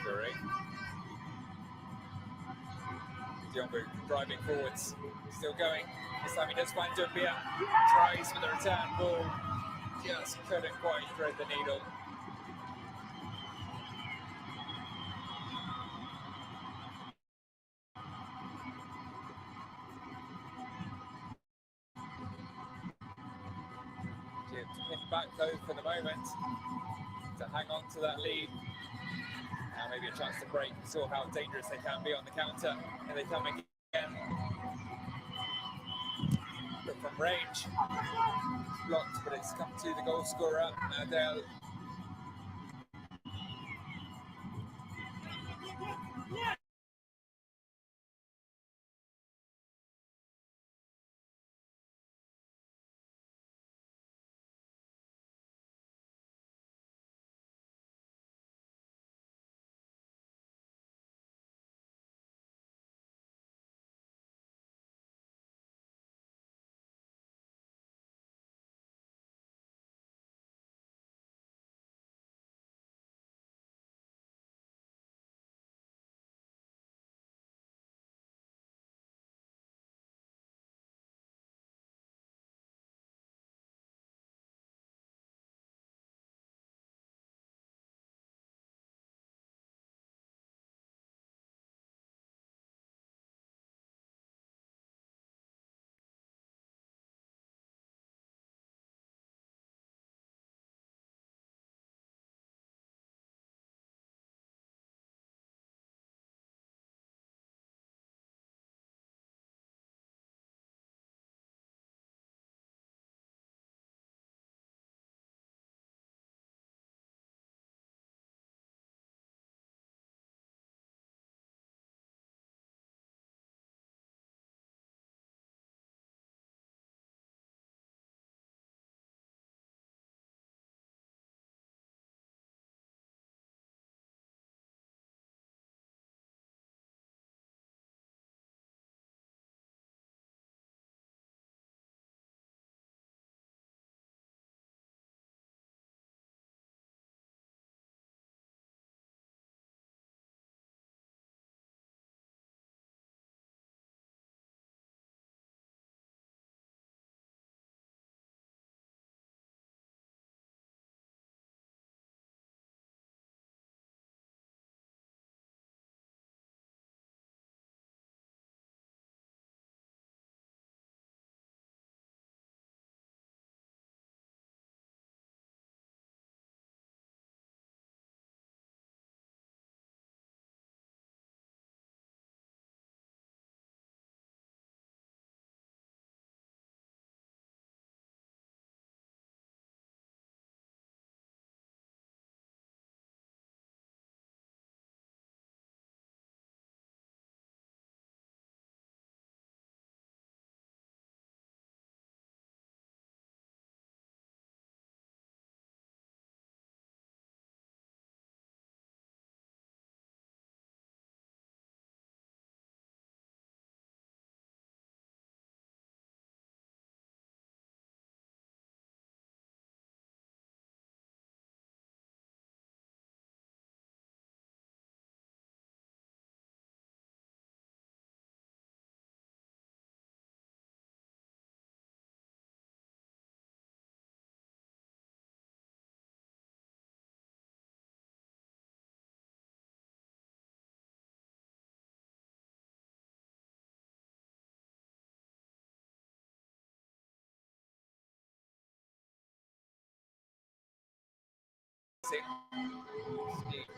injury. Diongo driving forwards, still going. This time he does find Dumbia, tries for the return ball, just couldn't quite thread the needle. Hit back though for the moment to hang on to that lead. Now maybe a chance to break. We saw how dangerous they can be on the counter. Here they come again. But from range, blocked, but it's come to the goal scorer, Adele.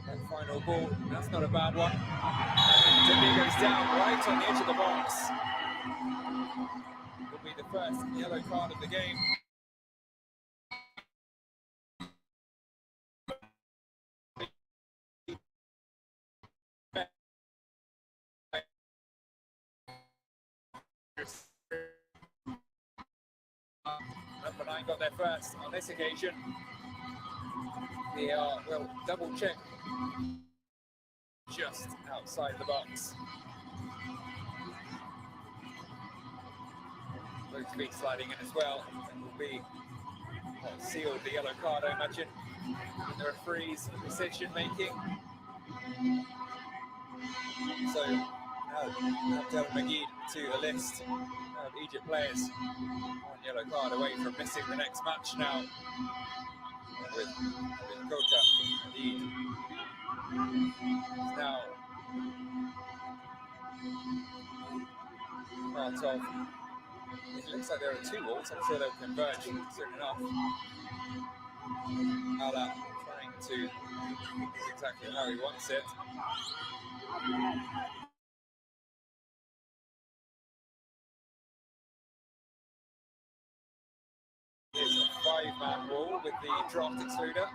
That final ball, that's not a bad one. Timmy goes down right on the edge of the box. Will be the first yellow card of the game. Number 9 got there first on this occasion. VAR will double check just outside the box. Both feet sliding in as well, and will be sealed the yellow card, I imagine. The referee's decision making. So Abdel Magid to the list of Egypt players. One yellow card away from missing the next match now. With Goka Hadid. Now part of. It looks like there are two walls. I'm sure they'll converge soon enough. Ala trying to exactly how he wants it. Here's a 5-man wall with the draft excluder.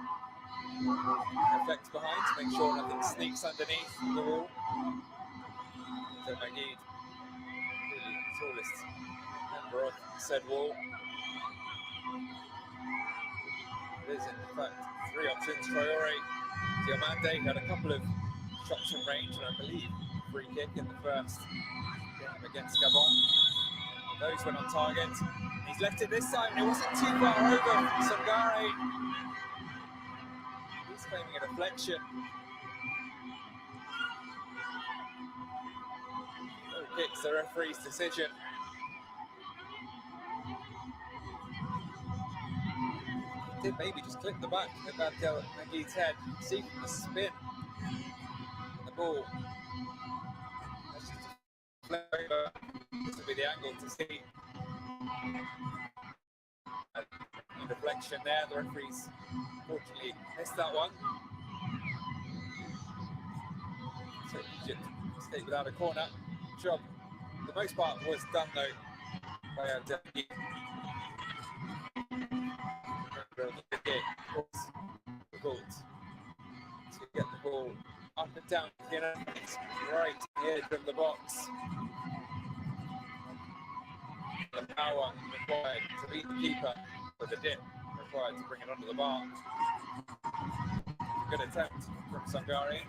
Effect behind to make sure nothing sneaks underneath the wall. So Magid, the tallest member of said wall. It is in fact 3 options. Traore, Diomande had a couple of shots from range, and I believe free kick in the first game against Gabon. Those went on target. He's left it this time, and it wasn't too far over. Sangare. He's claiming a deflection. No kicks, the referee's decision. Did maybe just clip the back of Abdel Magid's head. See from the spin. The ball. That's just a flip over. This will be the angle to see. A deflection there. The referees fortunately missed that one. So Egypt stayed without a corner. Job, for the most part, was done though by Abdel Magid. Difficult to get the ball up and down, right to the edge of the box. The power required to beat the keeper, but the dip required to bring it under the bar. Good attempt from Sangare.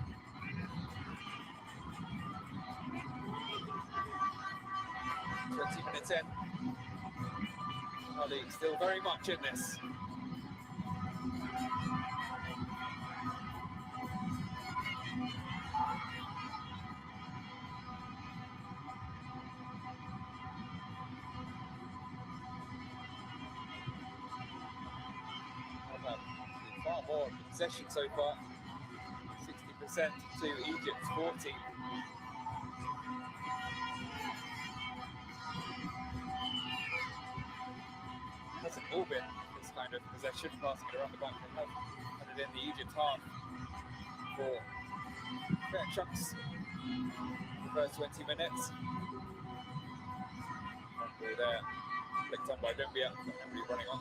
Minutes in. Ali still very much in this. Far more possession so far. 60% to Egypt's 40. Hasn't all been this kind of possession, passing it around the back. They have had it in the Egypt half for fair chunks the first 20 minutes. Ball there, flicked on by Dumbia, nobody running on.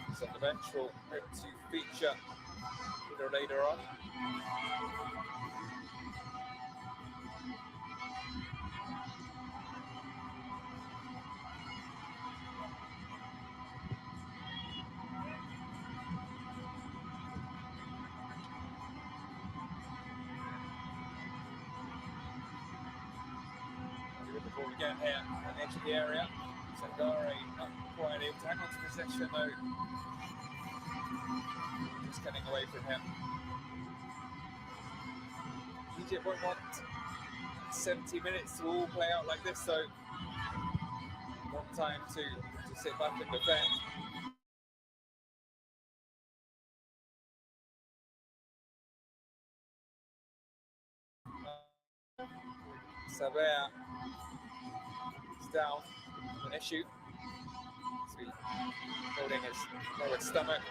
He's on the bench, will hope to feature later on. Before we get here on the edge of the area, Sangare not quite able to hang on to possession though. Just getting away from him. Egypt won't want 70 minutes to all play out like this, so want time to sit back and defend. Savea is down, an issue. He's holding his lower stomach.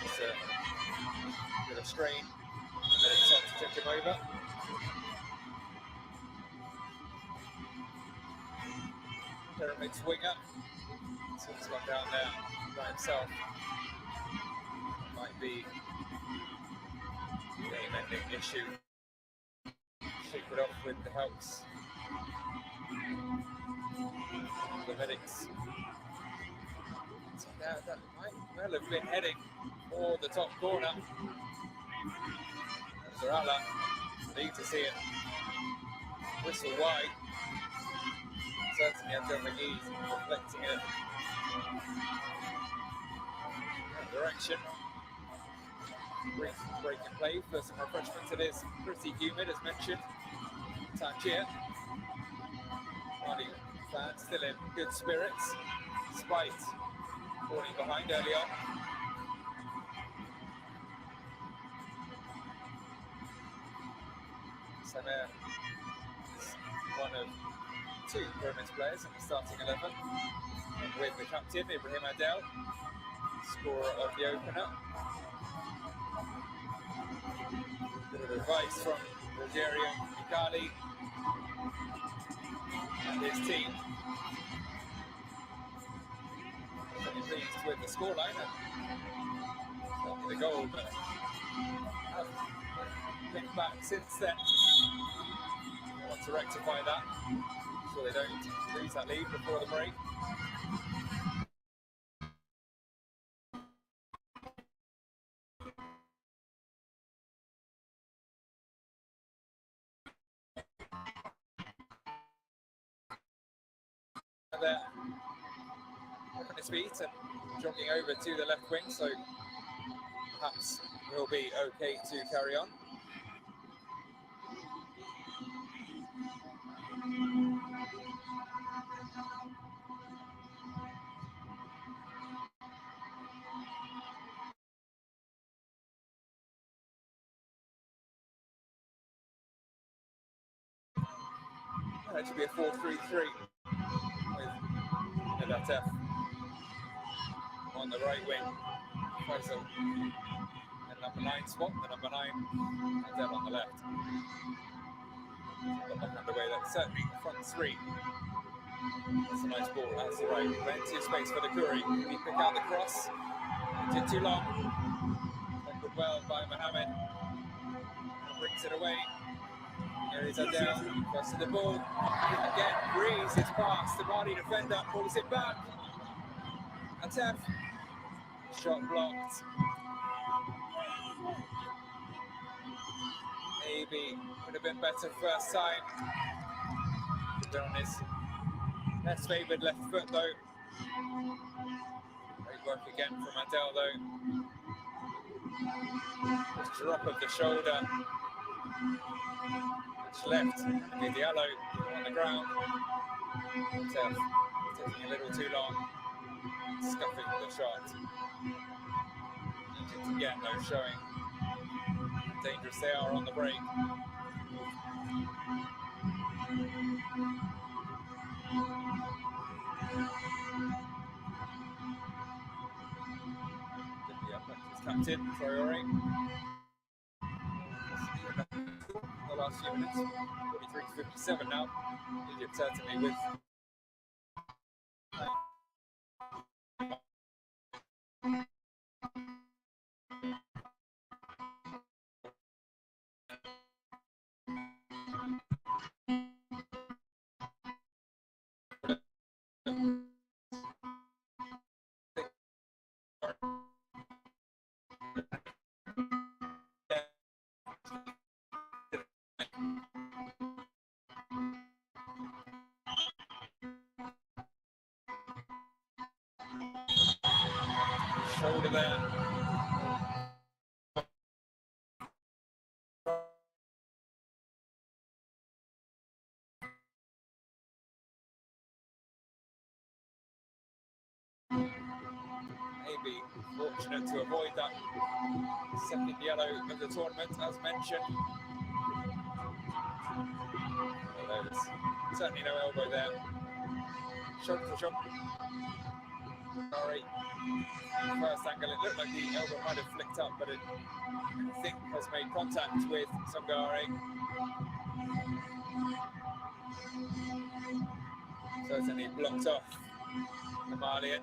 It's a bit of strain, and then it's on to tip him over. Pyramid's winger, so he's gone down there by himself. Might be a game-ending issue. Shake it off with the helps. The medics. So that might well have been heading for the top corner. Zarala, need to see it. Whistle wide. Certainly Abdel Magid reflecting it. direction. Brief break and play for some refreshments. It is pretty humid, as mentioned. Tangier. Marty fans still in good spirits, despite falling behind early on. Samir is one of two Pyramids players in the starting 11. And with the captain, Ibrahim Adel, scorer of the opener. Bit of advice from Rogério Mikali and his team. Pretty pleased with the scoreline and certainly the goal, but have picked back since then. I want to rectify that so they don't lose that lead before the break. There, on his feet and jogging over to the left wing, so perhaps he'll be okay to carry on. That should be a 4-3-3 with Nadatef on the right wing. Faisal in the number 9 spot, the number 9, Adel on the left. Got back underway, that's certainly front three. That's a nice ball, that's the right. Plenty of space for the Curry. Can he pick out the cross? Did too long. Tackled well by Mohamed. Brings it away. Here is Adel, crosses the ball. Again, Breeze is past. The Mali defender pulls it back. Atef. Shot blocked. Maybe would have been better first time. Could have been on his less favoured left foot though. Great work again from Adel though. Just drop of the shoulder. Which left with Diallo on the ground. Atef taking a little too long. Scuffing the shot. Egypt again though showing how dangerous they are on the break. His captain, Traore. The last few minutes, 43 to 57 now. Egypt certainly with shoulder there. Maybe fortunate to avoid that second yellow of the tournament, as mentioned. Well, there's certainly no elbow there. Shot for shot. Sorry. First angle, it looked like the elbow might have flicked up, but it, I think, has made contact with Sangare. Certainly blocked off the Malian.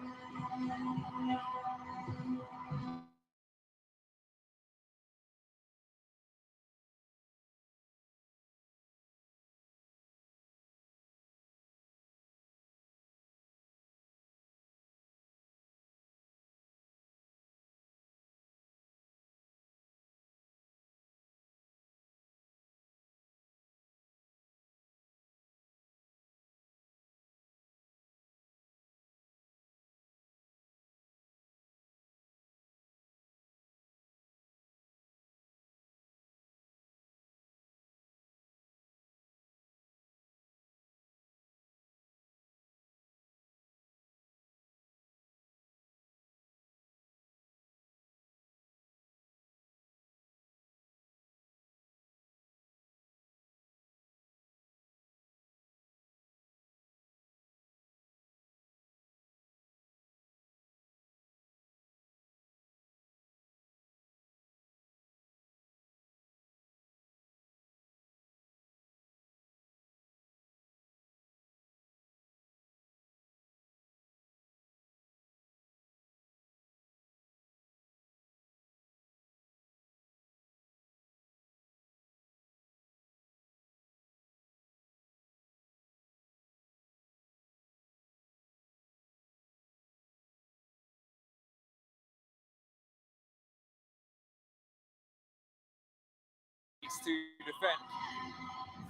to defend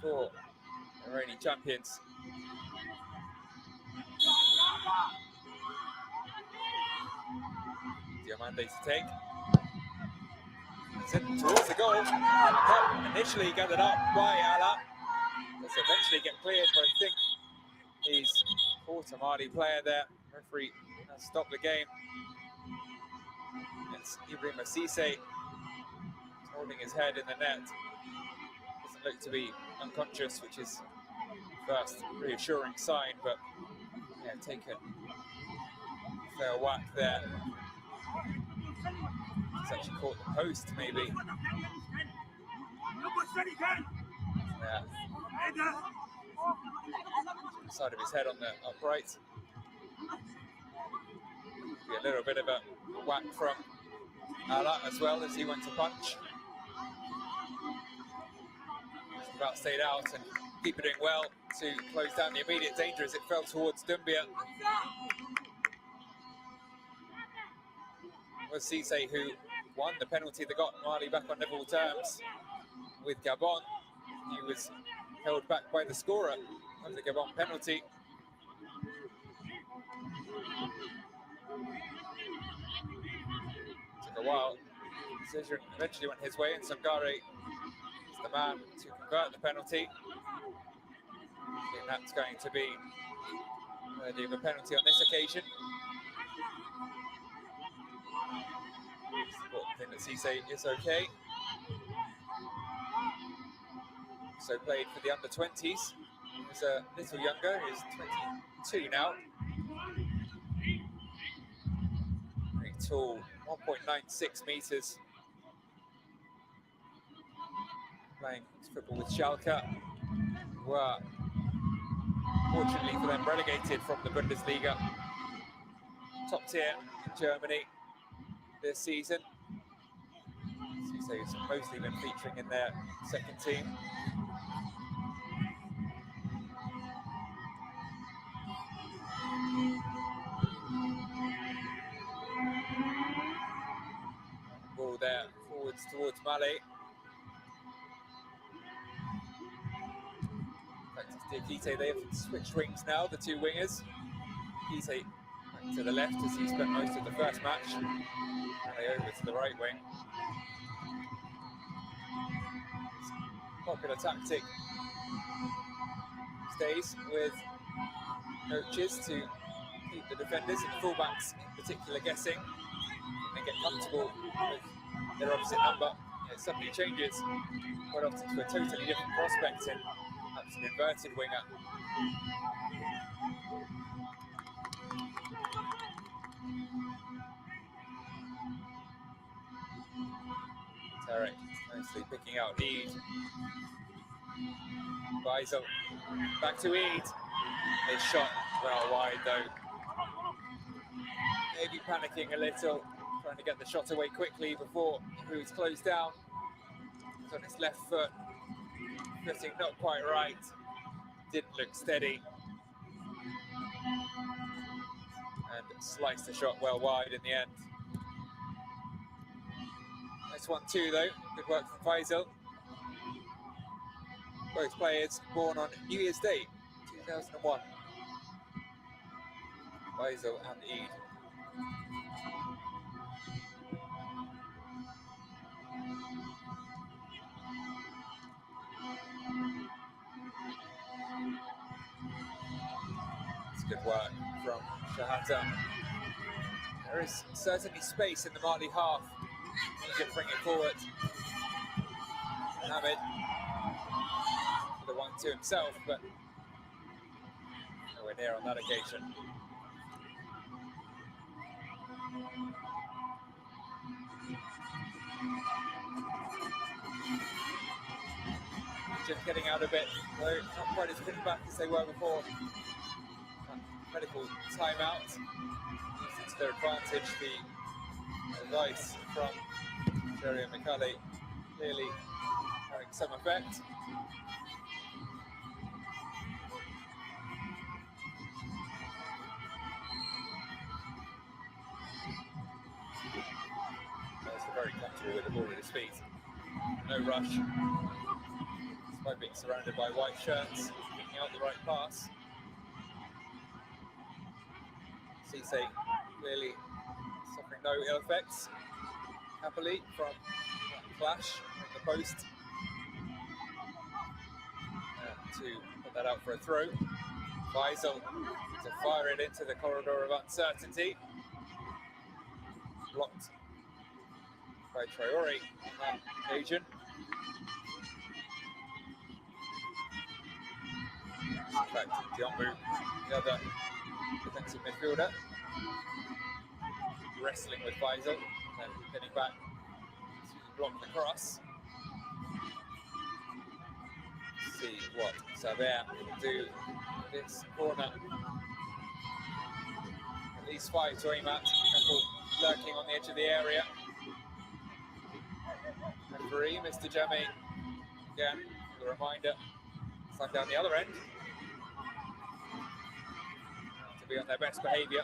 for the reigning champions. Diamande to take. It's in towards the goal. Initially gathered up by Ala. Does eventually get cleared, but I think he's caught a Mali player there. Referee has stopped the game. It's Ibrahim Cisse holding his head in the net. Doesn't look to be unconscious, which is first reassuring sign, but yeah, taken a fair whack there. He's actually caught the post, maybe. Yeah. Side of his head on the upright. Be a little bit of a whack from Ala as well as he went to punch. Just about stayed out and keeper doing well to close down the immediate danger as it fell towards Doumbia. It was Cisse who won the penalty that got Mali back on level terms with Gabon. He was held back by the scorer of the Gabon penalty. Took a while. The decision eventually went his way, and Sangare is the man to convert the penalty. I think that's going to be worthy of a penalty on this occasion. Important thing that Cisse is okay. So played for the under-20s. He's a little younger, he's 22 now. Very tall, 1.96 meters. Playing football with Schalke, who are, fortunately for them, relegated from the Bundesliga. Top tier in Germany this season. Cisse's mostly been featuring in their second team. Ball there, forwards towards Male. In fact, it's Diakite. They have switched wings now, the two wingers. Diakite back to the left as he spent most of the first match. Male over to the right wing. Popular tactic stays with coaches to keep the defenders and fullbacks in particular guessing. They get comfortable with their opposite number. It suddenly changes quite often to a totally different prospect in perhaps an inverted winger. Tarek nicely picking out Eid. Faisal back to Eid. His shot well wide though. Maybe panicking a little, trying to get the shot away quickly before he was closed down. He's on his left foot, footing not quite right. Didn't look steady. And sliced the shot well wide in the end. Nice 1-2 though, good work from Faisal. Both players born on New Year's Day, 2001. Faisal and Eid. It's good work from Shahata. There is certainly space in the Mali half. He can bring it forward. Hamid, the 1-2 himself, but nowhere near on that occasion. Just getting out a bit, though not quite as quick back as they were before. Medical timeout used it to their advantage. The advice from Jerry and McCulley clearly having some effect. Also very comfortable with the ball at his feet. No rush. by being surrounded by white shirts, picking out the right pass. Cisse clearly suffering no ill effects, happily, from that clash in the post. To put that out for a throw. Faisal to fire it into the corridor of uncertainty. Blocked by Traore on that occasion. In fact, Diombu, the other defensive midfielder, wrestling with Faisal, then getting back to block the cross. See what Saber will do this corner. At least 5 to aim at, a couple lurking on the edge of the area. Referee, Mr. Jamie, again, the reminder, it's down the other end to be on their best behaviour.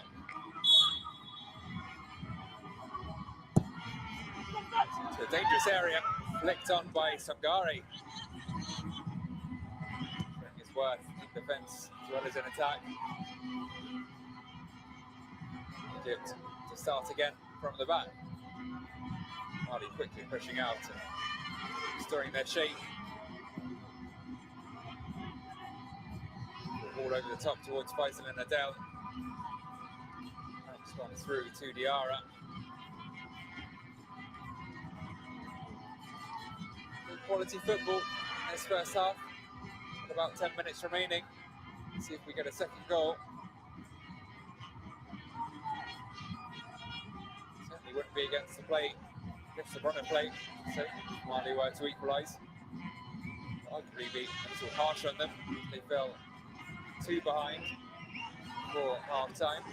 To a dangerous area, flicked on by Sangare. It's worth in defence as well as in attack. Egypt to start again from the back. Mali quickly pushing out and restoring their shape. All over the top towards Faisal and Adel. That's gone through to Diarra. Quality football in this first half. With about 10 minutes remaining. See if we get a second goal. Certainly wouldn't be against the play, against the run of play. So Mali were to equalise. Arguably be a little harsh on them. They fell 2 behind for half time.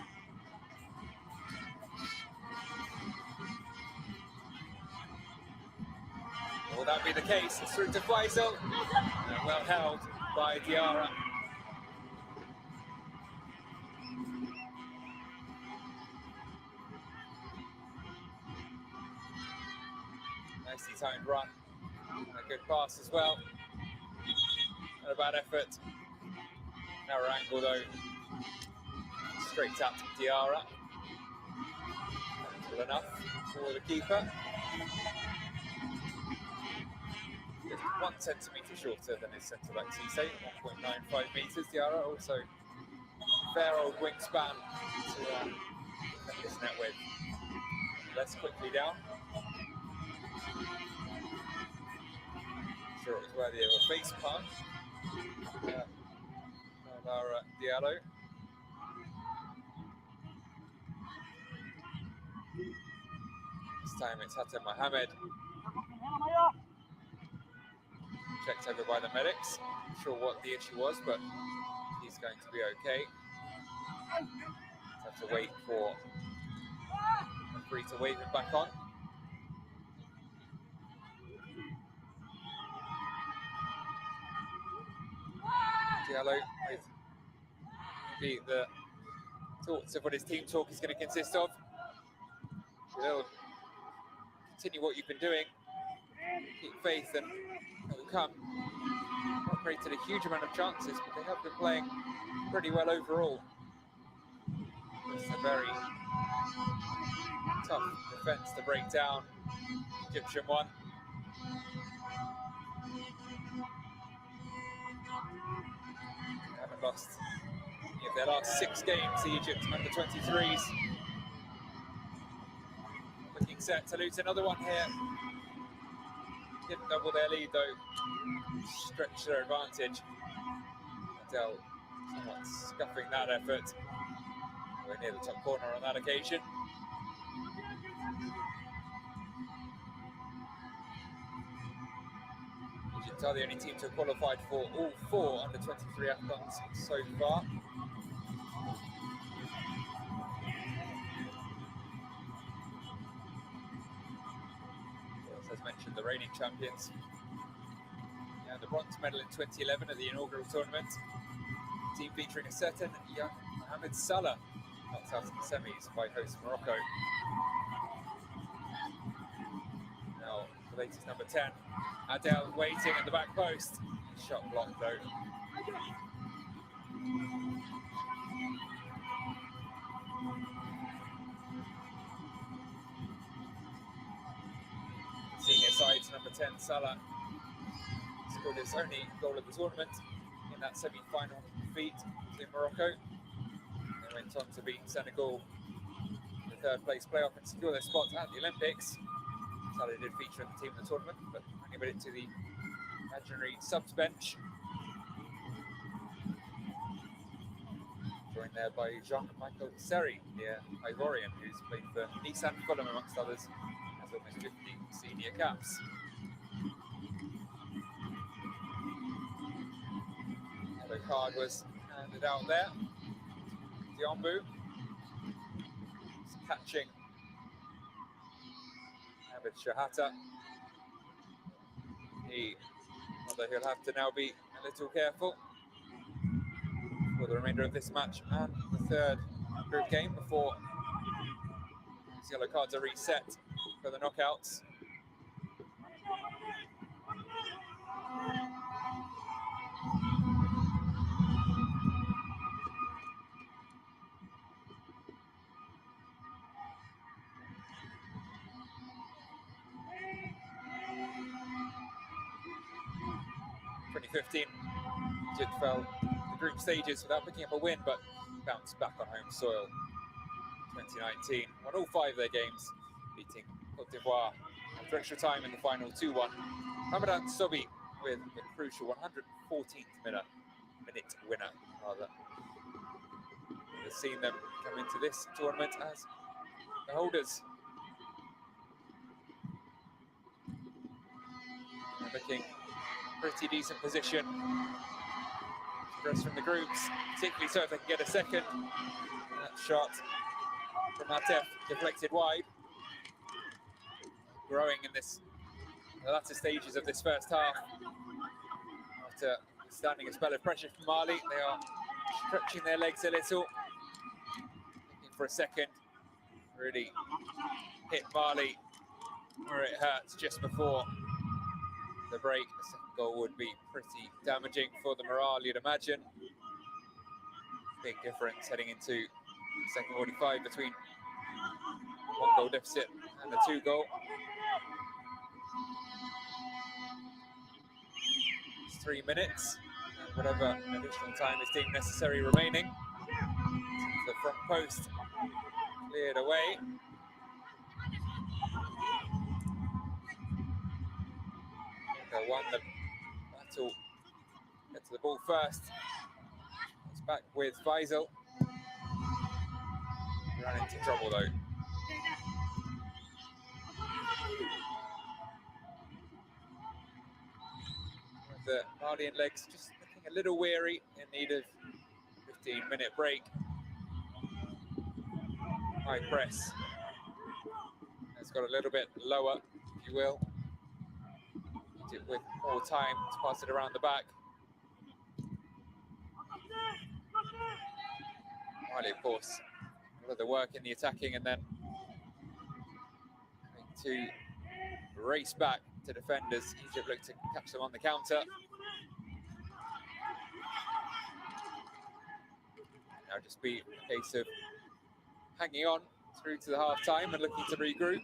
Will that be the case? It's through to Faisal. And well held by Diarra. Nicely timed run. And a good pass as well. Not a bad effort. Narrow angle though. Straight up to Diarra. Good enough for the keeper. Just 1 centimetre shorter than his centre back Cisse, 1.95 metres. Diarra also fair old wingspan to defend this net with. Less quickly down. Sure, it was worthy of a face palm. Diallo. This time it's Hatem Mohamed. Checked over by the medics. Not sure what the issue was, but he's going to be okay. Have to wait for the referee to wave him back on. Diallo with the thoughts of what his team talk is going to consist of. We'll continue what you've been doing. Keep faith and it will come. Not created a huge amount of chances, but they have been playing pretty well overall. It's a very tough defence to break down. Egyptian one. They haven't lost any of their last 6 games, the Egypt under 23s. Looking set to lose another one here. Didn't double their lead though, stretch their advantage. Adel somewhat scuffing that effort. We're near the top corner on that occasion. Egypt are the only team to have qualified for all 4 under 23 AFCONs so far. As mentioned, the reigning champions. And the bronze medal in 2011 at the inaugural tournament. Team featuring a certain young Mohamed Salah, knocked out in the semis by host Morocco. Now, the latest number 10, Adel waiting at the back post. Shot block though. Senior sides, number 10, Salah, scored his only goal of the tournament in that semi-final defeat to Morocco. They went on to beat Senegal in the third place playoff and secure their spot at the Olympics. Salah did feature in the team in the tournament, but only made it to the imaginary subs bench. Joined there by Jean-Michael Seri, the Ivorian, who's played for Nice and Fulham amongst others, has almost 50 senior caps. Yellow card was handed out there. Diombu is catching Abid Shahata. Although he'll have to now be a little careful for the remainder of this match and the third group game before these yellow cards are reset for the knockouts. In 2015, Egypt fell the group stages without picking up a win, but bounced back on home soil. 2019, won all 5 of their games, beating Cote d'Ivoire after extra time in the final 2-1. Ramadan Sobi with a crucial 114th minute winner, rather. We've seen them come into this tournament as the holders. They're looking pretty decent position to progress from the groups, particularly so if they can get a second. That shot from Atef deflected wide. Growing in the latter stages of this first half. After standing a spell of pressure from Mali, they are stretching their legs a little, looking for a second. Really hit Mali where it hurts just before the break. A second goal would be pretty damaging for the morale, you'd imagine. Big difference heading into second 45 between 1-goal deficit and the 2-goal. It's 3 minutes, and whatever additional time is deemed necessary remaining. The front post cleared away. They won the battle. Get to the ball first. It's back with Faisal. Ran into trouble though. The Malian legs just looking a little weary, in need of 15-minute break. High press. It's got a little bit lower, if you will. With more time to pass it around the back. Mali, of course, a lot of the work in the attacking and then having to race back to defenders. Egypt look to catch them on the counter. Now just be a case of hanging on through to the half-time and looking to regroup.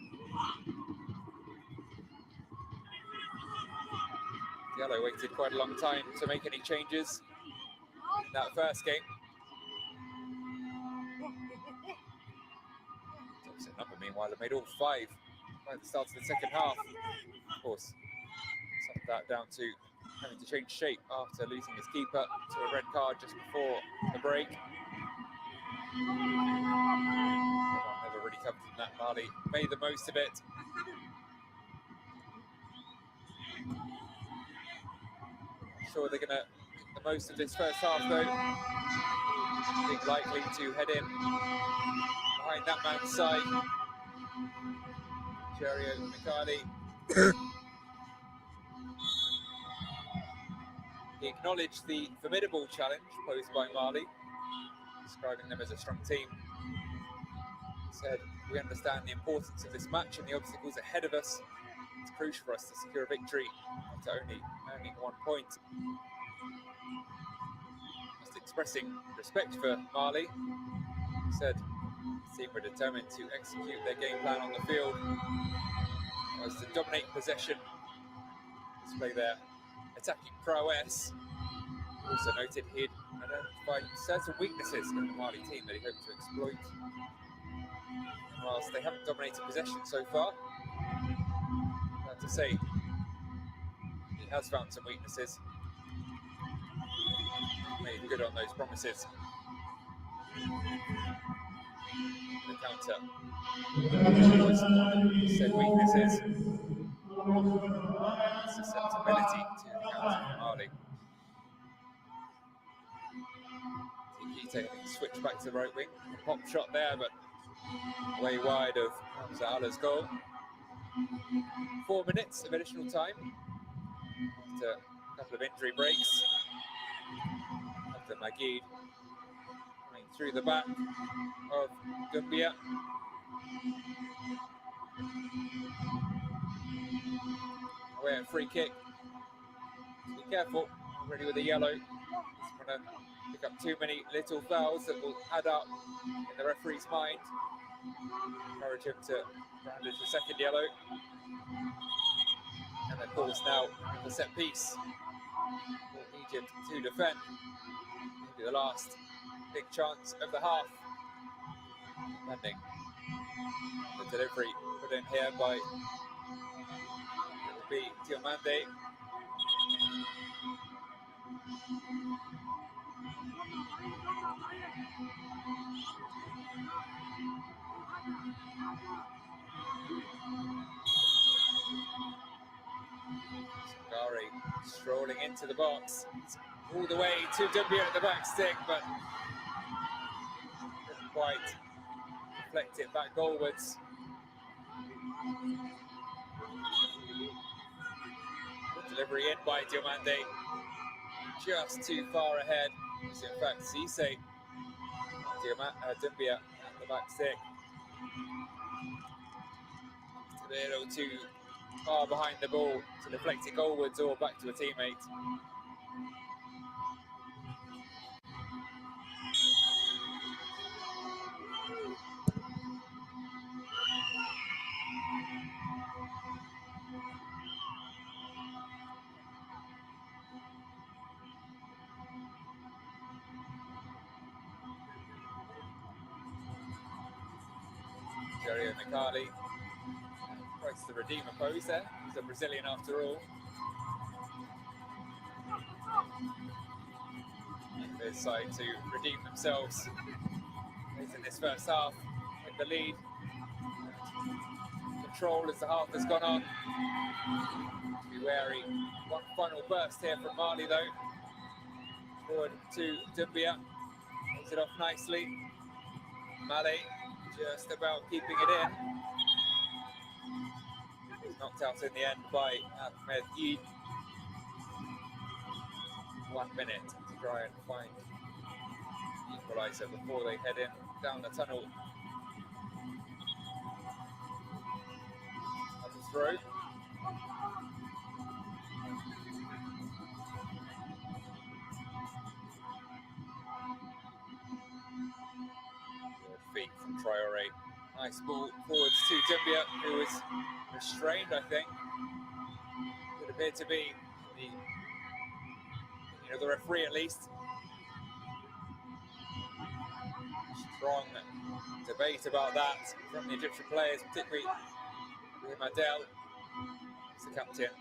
Yellow waited quite a long time to make any changes in that first game. Opposite number, meanwhile, have made all 5 by the start of the second half. Of course, some of that down to having to change shape after losing his keeper to a red card just before the break. Never really covered from that. Mali made the most of it. Sure, they're going to make the most of this first half, though. I think likely to head in behind that man's side. Cherio Mikali. He acknowledged the formidable challenge posed by Mali, describing them as a strong team. He said, "We understand the importance of this match and the obstacles ahead of us. It's crucial for us to secure a victory after only earning 1 point. Just expressing respect for Mali, he said the team were determined to execute their game plan on the field, was to dominate possession, display their attacking prowess. Also noted he'd identified certain weaknesses in the Mali team that he hoped to exploit. And whilst they haven't dominated possession so far, glad to say he has found some weaknesses. Made good on those promises. The counter was said weaknesses. Susceptibility to the counter from Mali. Tikita switched back to the right wing. A pop shot there, but way wide of Hamza Allah's goal. 4 minutes of additional time after a couple of injury breaks. After Magid coming through the back of Dumbia. Away a free kick. Be careful, already with a yellow. Just want to pick up too many little fouls that will add up in the referee's mind. Encourage him to brandage the second yellow. And of course now the set piece for Egypt to defend. Maybe the last big chance of the half. Depending on the delivery put in here by, it will be Diomande. Sangare strolling into the box. It's all the way to Dumbia at the back stick, but didn't quite deflect it back goalwards. Good delivery in by Diomande. Just too far ahead. It's in fact Cisse. Dumbia at the back stick. A little too far behind the ball to deflect it goalwards or back to a teammate. Jerry Mikali tries the redeemer pose there. He's a Brazilian after all. His side to redeem themselves late in this first half with the lead. Control as the half has gone on. Be wary. One final burst here from Mali though. Forward to Dumbia. Holds it off nicely. Male just about keeping it in. Knocked out in the end by Ahmed Eid. 1 minute to try and find the equaliser before they head in down the tunnel. At the throw. Good feet from Traore. Nice ball forwards to Dumbia, who was restrained, I think. Would appear to be the referee at least. Strong debate about that from the Egyptian players, particularly Adel, who's the captain.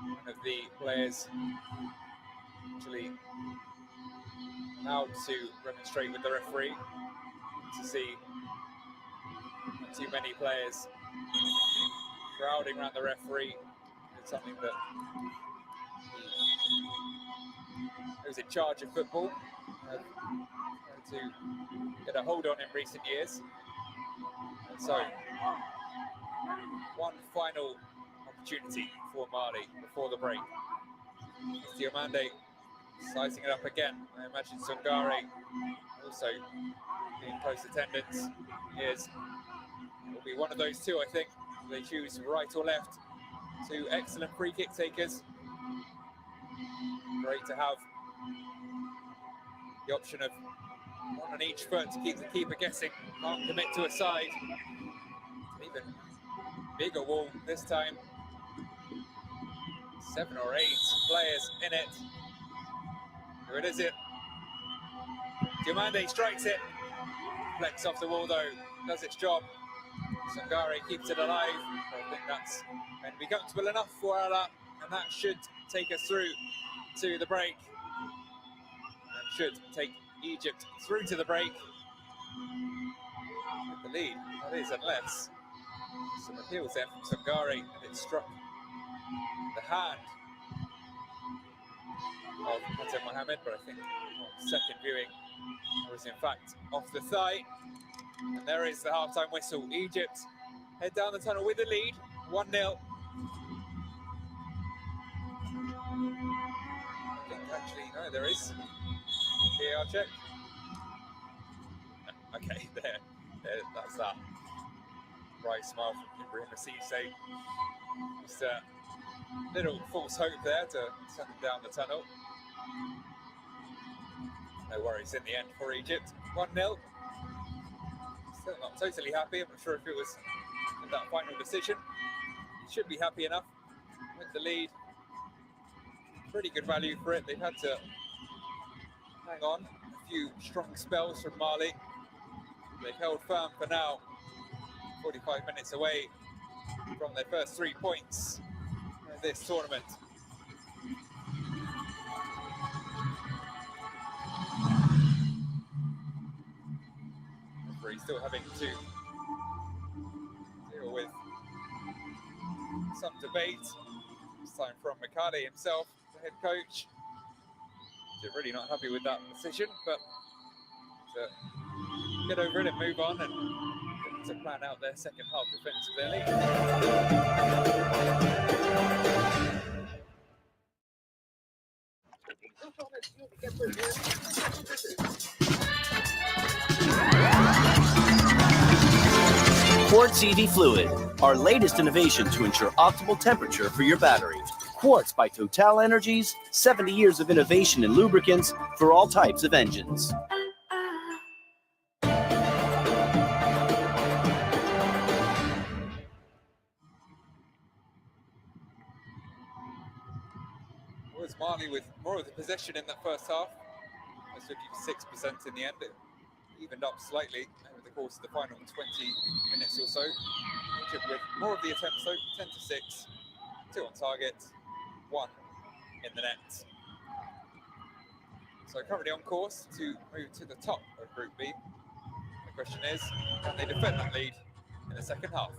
One of the players actually allowed to remonstrate with the referee to see too many players crowding around the referee. It's something that who's in charge of football to get a hold on in recent years. And so, one final opportunity for Mali before the break. Diomande sizing it up again. I imagine Sangare also being close attendance. Here's It will be one of those two, I think. They choose right or left. Two excellent free kick takers. Great to have the option of one on each foot to keep the keeper guessing. Can't commit to a side. Even bigger wall this time. 7 or 8 players in it. Who it is it? Diomande strikes it. Flex off the wall though, does its job. Sangare keeps it alive. I think that's going to be comfortable enough for Ala, and that should take us through to the break. And should take Egypt through to the break with the lead. That is, unless some appeals there from Sangare, and it struck the hand of Hatem Mohamed, but I think on second viewing it was in fact off the thigh. And there is the halftime whistle. Egypt head down the tunnel with the lead, 1-0. I think actually, no, there is. VAR check. Okay, there, that's that. Bright smile from Ibrahim Cissé. Just a little false hope there to send them down the tunnel. No worries in the end for Egypt. 1-0. Still not totally happy. I'm not sure if it was in that final decision. Should be happy enough with the lead. Pretty good value for it. They've had to hang on. A few strong spells from Mali. They've held firm for now. 45 minutes away from their first 3 points in this tournament. Referee still having to deal with some debate. This time from Mikade himself, the head coach. They're really not happy with that decision, but to get over it and move on and to plan out their second half defence of their league. Quartz EV Fluid, our latest innovation to ensure optimal temperature for your battery. Quartz by Total Energies, 70 years of innovation in lubricants for all types of engines. Was Mali with more of the possession in that first half. It was 56% in the end. It evened up slightly over the course of the final 20 minutes or so. Egypt with more of the attempts though, 10-6, 2 on target, 1 in the net. So currently on course to move to the top of Group B. The question is, can they defend that lead in the second half?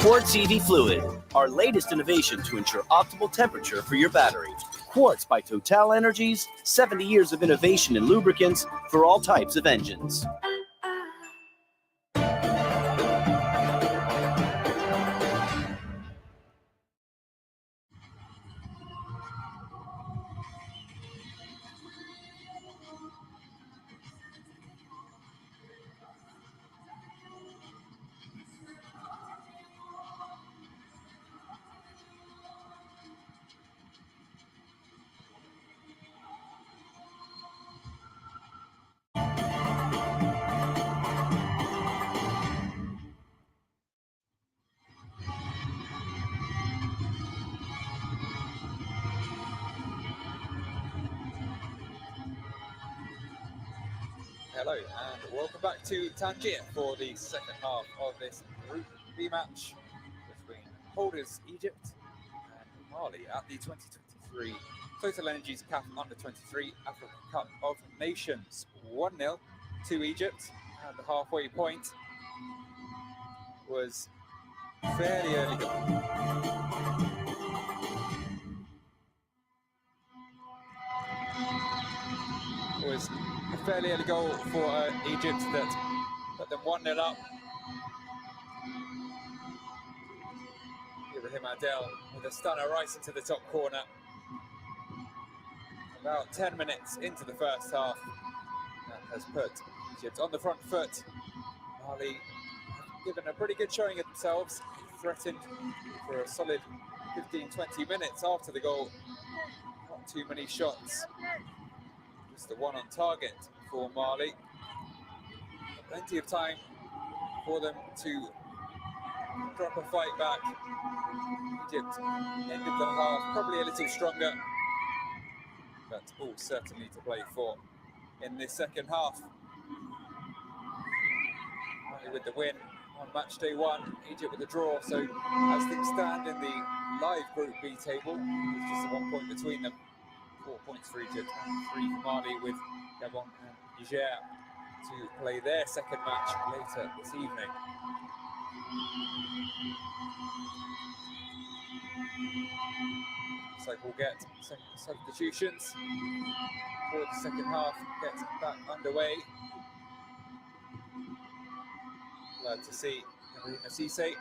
Quartz EV Fluid, our latest innovation to ensure optimal temperature for your battery. Quartz by Total Energies, 70 years of innovation in lubricants for all types of engines. Hello and welcome back to Tangier for the second half of this Group B match between holders Egypt and Mali at the 2023 Total Energies CAF Under-23 Africa Cup of Nations. 1-0 to Egypt, and the halfway point was fairly early goal. It was a fairly early goal for Egypt that put them 1-0 up. Ibrahim Adel with a stunner right into the top corner. About 10 minutes into the first half, that has put Egypt on the front foot. Mali have given a pretty good showing of themselves, threatened for a solid 15-20 minutes after the goal. Not too many shots, just the one on target for Mali. Plenty of time for them to drop a fight back. Egypt ended the half probably a little stronger, but all certainly to play for in this second half. Mali with the win on match day 1, Egypt with a draw. So as things stand in the live Group B table, there's just a 1 point between them. 4 points for Egypt and 3 for Mali, with Gabon and Niger to play their second match later this evening. So we'll get some substitutions for the second half, get back underway. Glad to see Marina Cisse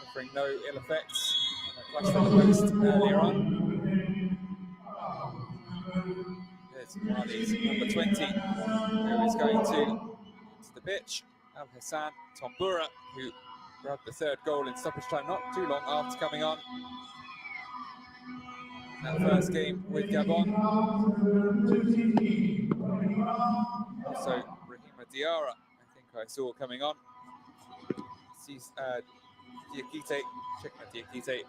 suffering no ill effects on a clash from the post earlier on. There's Mali's number 20, who is going to the pitch. Al Hassan Tombura, who grabbed the third goal in stoppage time not too long after coming on. That first game with Gabon. Also, Rahima Diarra, I think I saw coming on. Diakite, Chikma Diakite,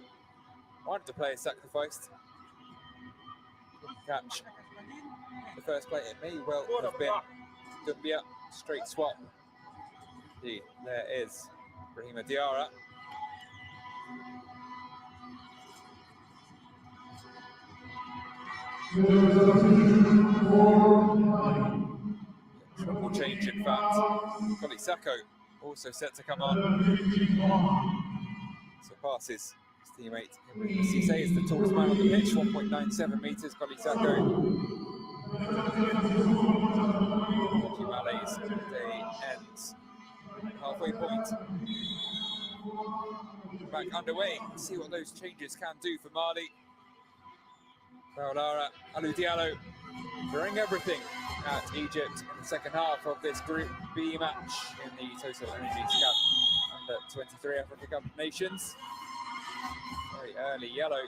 wanted to play sacrificed. Couldn't catch the first play. It may well have been Dumbia, straight swap. Indeed, there is Rahima Diarra. Triple change, in fact. Koli Sako also set to come on. So passes his teammate Ibrahim Cisse is the tallest man on the pitch, 1.97 metres. Koli Sako. Mali's day ends. Halfway point. Back underway. See what those changes can do for Mali. Faulara, Alou Diallo bring everything at Egypt in the second half of this Group B match in the Total Energies CAF Under-23 Africa Cup of Nations. Very early yellow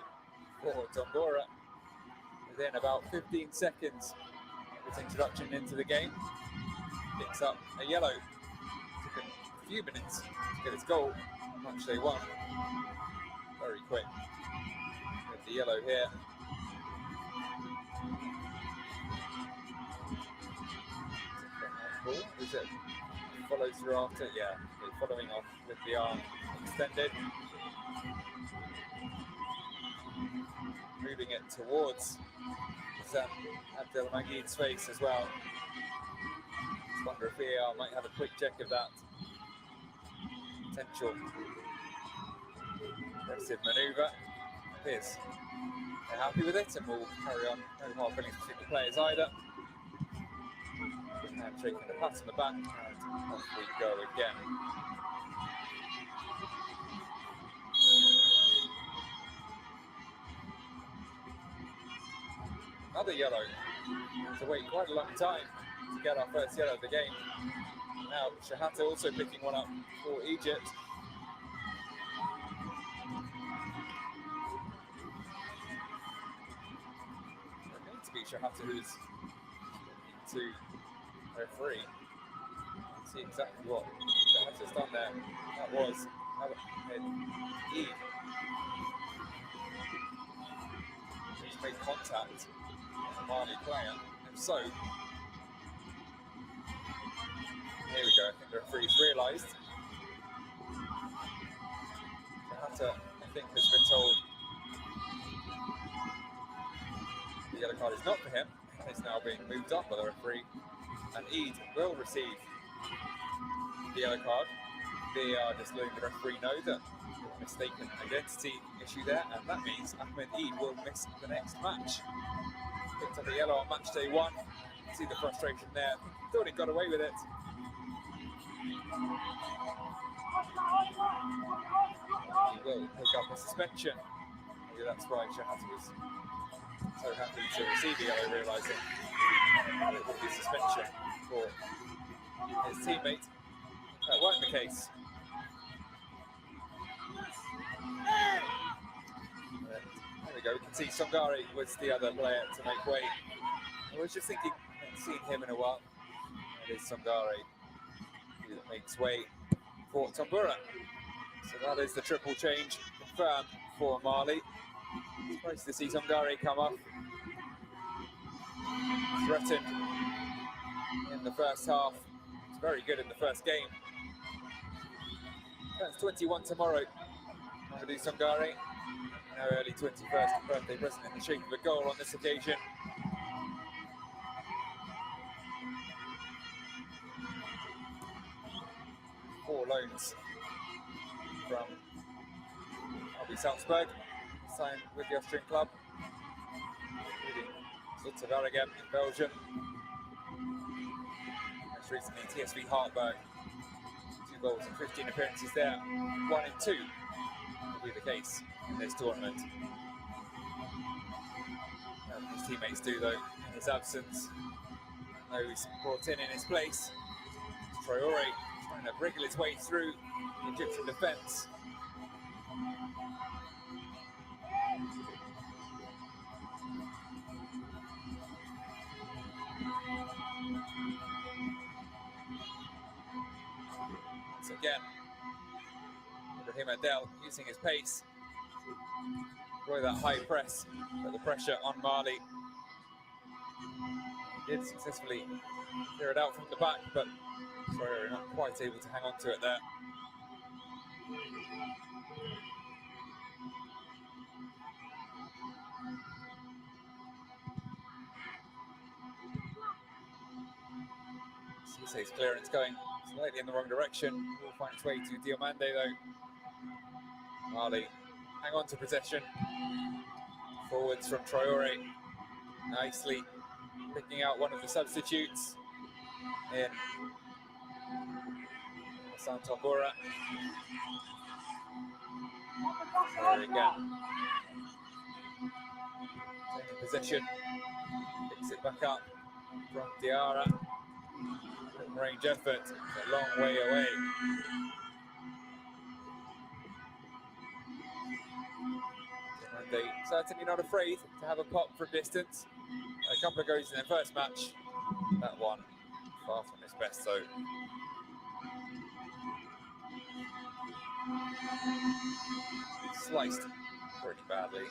for Tombura within about 15 seconds of his introduction into the game. Picks up a yellow. Took a few minutes to get his goal. Match day 1. Very quick with the yellow here. Is it follows through after? Yeah, following off with the arm extended. moving it towards Abdelmajid's face as well. I wonder if VAR might have a quick check of that potential aggressive manoeuvre. Appears they're happy with it and will carry on. No hard feelings between the players either. Handshake and a pat on the back, and off we go again. Another yellow. We have to wait quite a long time to get our first yellow of the game. Now Shahata also picking one up for Egypt. It needs to be Shahata who's to referee. See exactly what Shahata's done there. That was Eid. He's made contact with a Mali player. If so, here we go. I think the referee's realised. Shahata, I think, has been told the yellow card is not for him. It's now being moved up by the referee, and Eid will receive the yellow card. They are just letting the referee know that mistaken identity issue there, and that means Ahmed Eid will miss the next match. Picked up a yellow on match day 1. See the frustration there. Thought he got away with it. He will pick up a suspension. Maybe that's why Shahata was so happy to receive the yellow, realising it would be suspension for his teammate. That weren't the case. There we go, we can see Songari was the other player to make way. I was just thinking, I haven't seen him in a while. It is Songari who makes way for Tambura. So that is the triple change confirmed for Mali. Surprised to see Songari come off. Threatened in the first half. It's very good in the first game. That's 21 tomorrow. Mamadou Songari, now early 21st birthday present in the shape of a goal on this occasion. Four loans from RB Salzburg, signed with the Austrian club, including Zutavaragan in Belgium. Most recently, TSV Hartberg. 2 goals and 15 appearances there. 1 in 2 will be the case in this tournament. His teammates do, though, in his absence. Who's brought in his place. Traore trying to wriggle his way through the Egyptian defence. Once again, Ibrahim Adel using his pace. Enjoy that high press, put the pressure on Mali. He did successfully clear it out from the back, but Traore not quite able to hang on to it there. Cisse's clearance going slightly in the wrong direction. Will find its way to Diomande though. Mali hang on to possession. Forwards from Traore. Nicely picking out one of the substitutes in Santambura. There again. Taking possession. Picks it back up from Diarra. Range effort, a long way away. And they certainly not afraid to have a pop from distance. A couple of goals in their first match. That one far from his best though. Sliced pretty badly.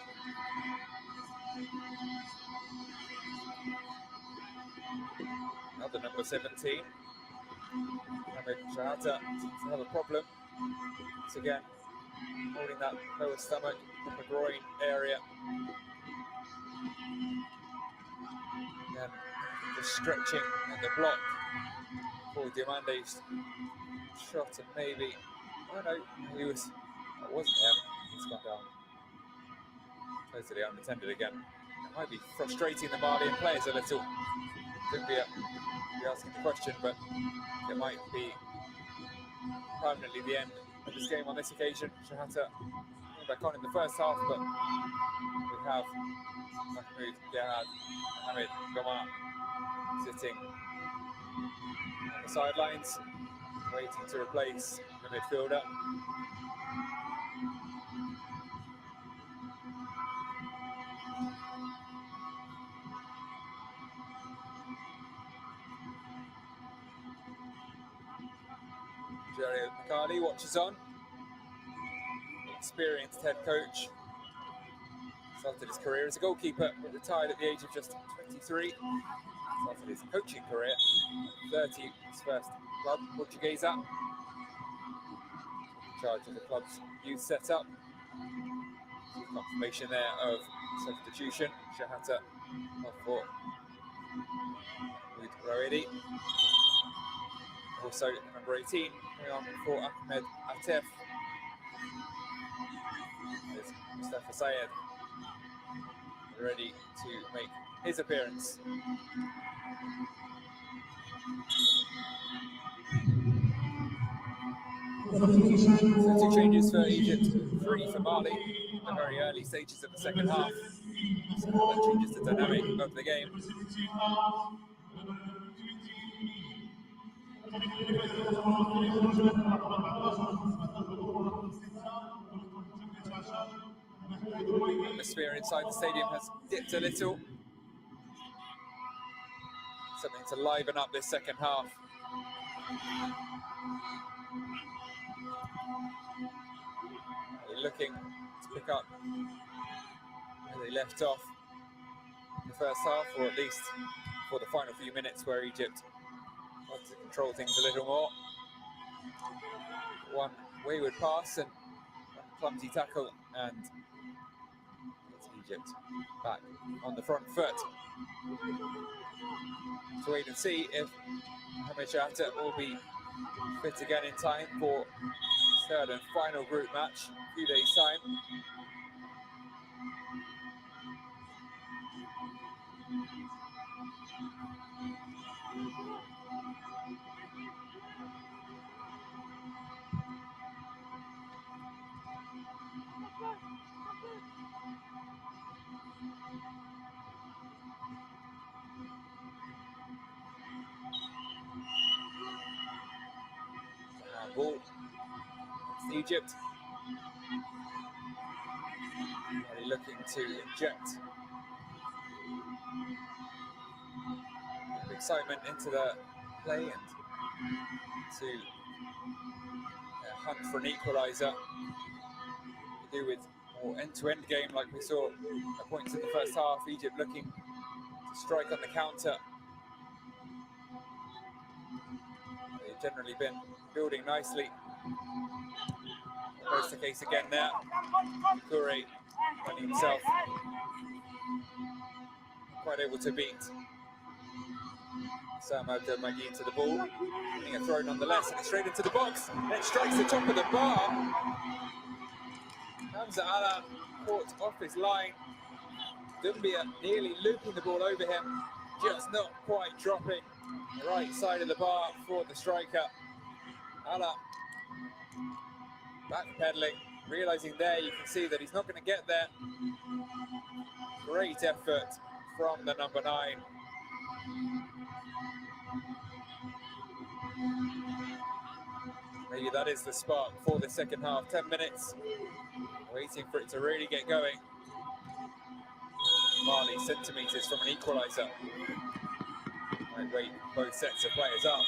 Another number 17. Mohamed Shahata seems to have a problem. Once again, holding that lower stomach, upper groin area. Then just stretching at the block for Diamante's shot, and maybe, oh no, that wasn't him. He's gone down totally unattended again. It might be frustrating the Malian players a little. Could be asking the question, but it might be permanently the end of this game on this occasion. Shahata coming back on in the first half, but we have Mahmoud Gahad, Mohamed Gomar sitting on the sidelines, waiting to replace the midfielder. Jerry McCarty watches on. Experienced head coach. Started his career as a goalkeeper, but retired at the age of just 23. Started his coaching career at 30, his first club, Portuguesa. In charge of the club's youth setup. Confirmation there of substitution. Shahata off for Roedi. Also number 18 coming on for Ahmed Atef. There's Mustafa Sayed ready to make his appearance. So 2 changes for Egypt, 3 for Mali in the very early stages of the second half. So that changes the dynamic of the game. Atmosphere inside the stadium has dipped a little. Something to liven up this second half. They're looking to pick up where they left off in the first half, or at least for the final few minutes where Egypt wanted to control things a little more. One wayward pass and one clumsy tackle, and it's Egypt back on the front foot. To wait and see if Mohamed Shahata will be fit again in time for his third and final group match in a few days' time. Ball against Egypt. Really looking to inject excitement into the play and to hunt for an equaliser. To do with more end-to-end game like we saw at points in the first half. Egypt looking to strike on the counter. They've generally been building nicely. Almost the case again there. Kure running himself. Quite able to beat Sam Abdelmagi into the ball. Getting a throw nonetheless, and it's straight into the box. Then strikes the top of the bar. Hamza Ala caught off his line. Dumbia nearly looping the ball over him, just not quite dropping the right side of the bar for the striker. Ala backpedaling, realizing there, you can see that he's not going to get there. Great effort from the number 9. Maybe that is the spark for the second half. 10 minutes, waiting for it to really get going. Mali centimetres from an equaliser. Might wait both sets of players up.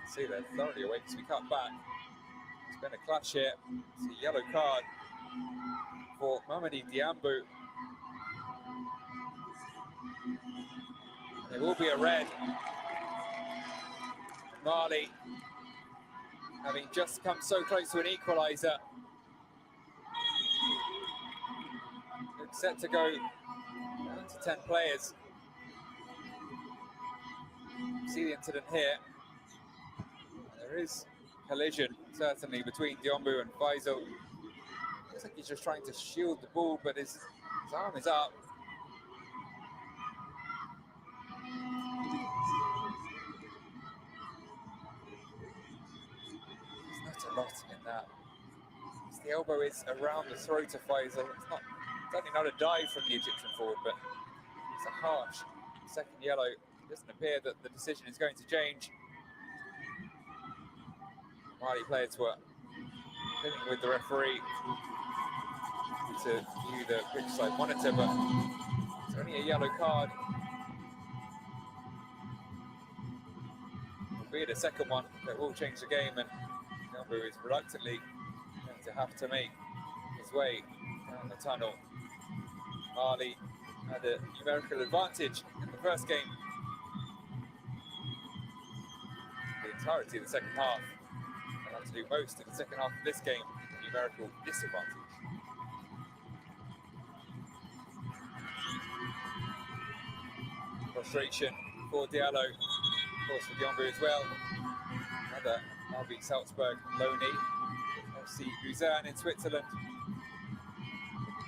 See, they're thoroughly awake as we cut back. It's been a clash here. It's a yellow card for Mamadi Diambu. There will be a red. Mali having just come so close to an equaliser. It's set to go to 10 players. See the incident here. There is collision, certainly, between Diombu and Faisal. Looks like he's just trying to shield the ball, but his arm is up. There's not a lot in that. The elbow is around the throat of Faisal. It's certainly not a dive from the Egyptian forward, but it's a harsh second yellow. It doesn't appear that the decision is going to change. Mali players were living with the referee to view the pitch side monitor, but it's only a yellow card. Albeit a second one that will change the game, and Diombu is reluctantly going to have to make his way down the tunnel. Mali had a numerical advantage in the first game. The entirety of the second half. They'll have to do most in the second half of this game with a numerical disadvantage. Frustration for Diallo, of course for Diombu as well. Another RB Salzburg loanee. FC Luzern in Switzerland.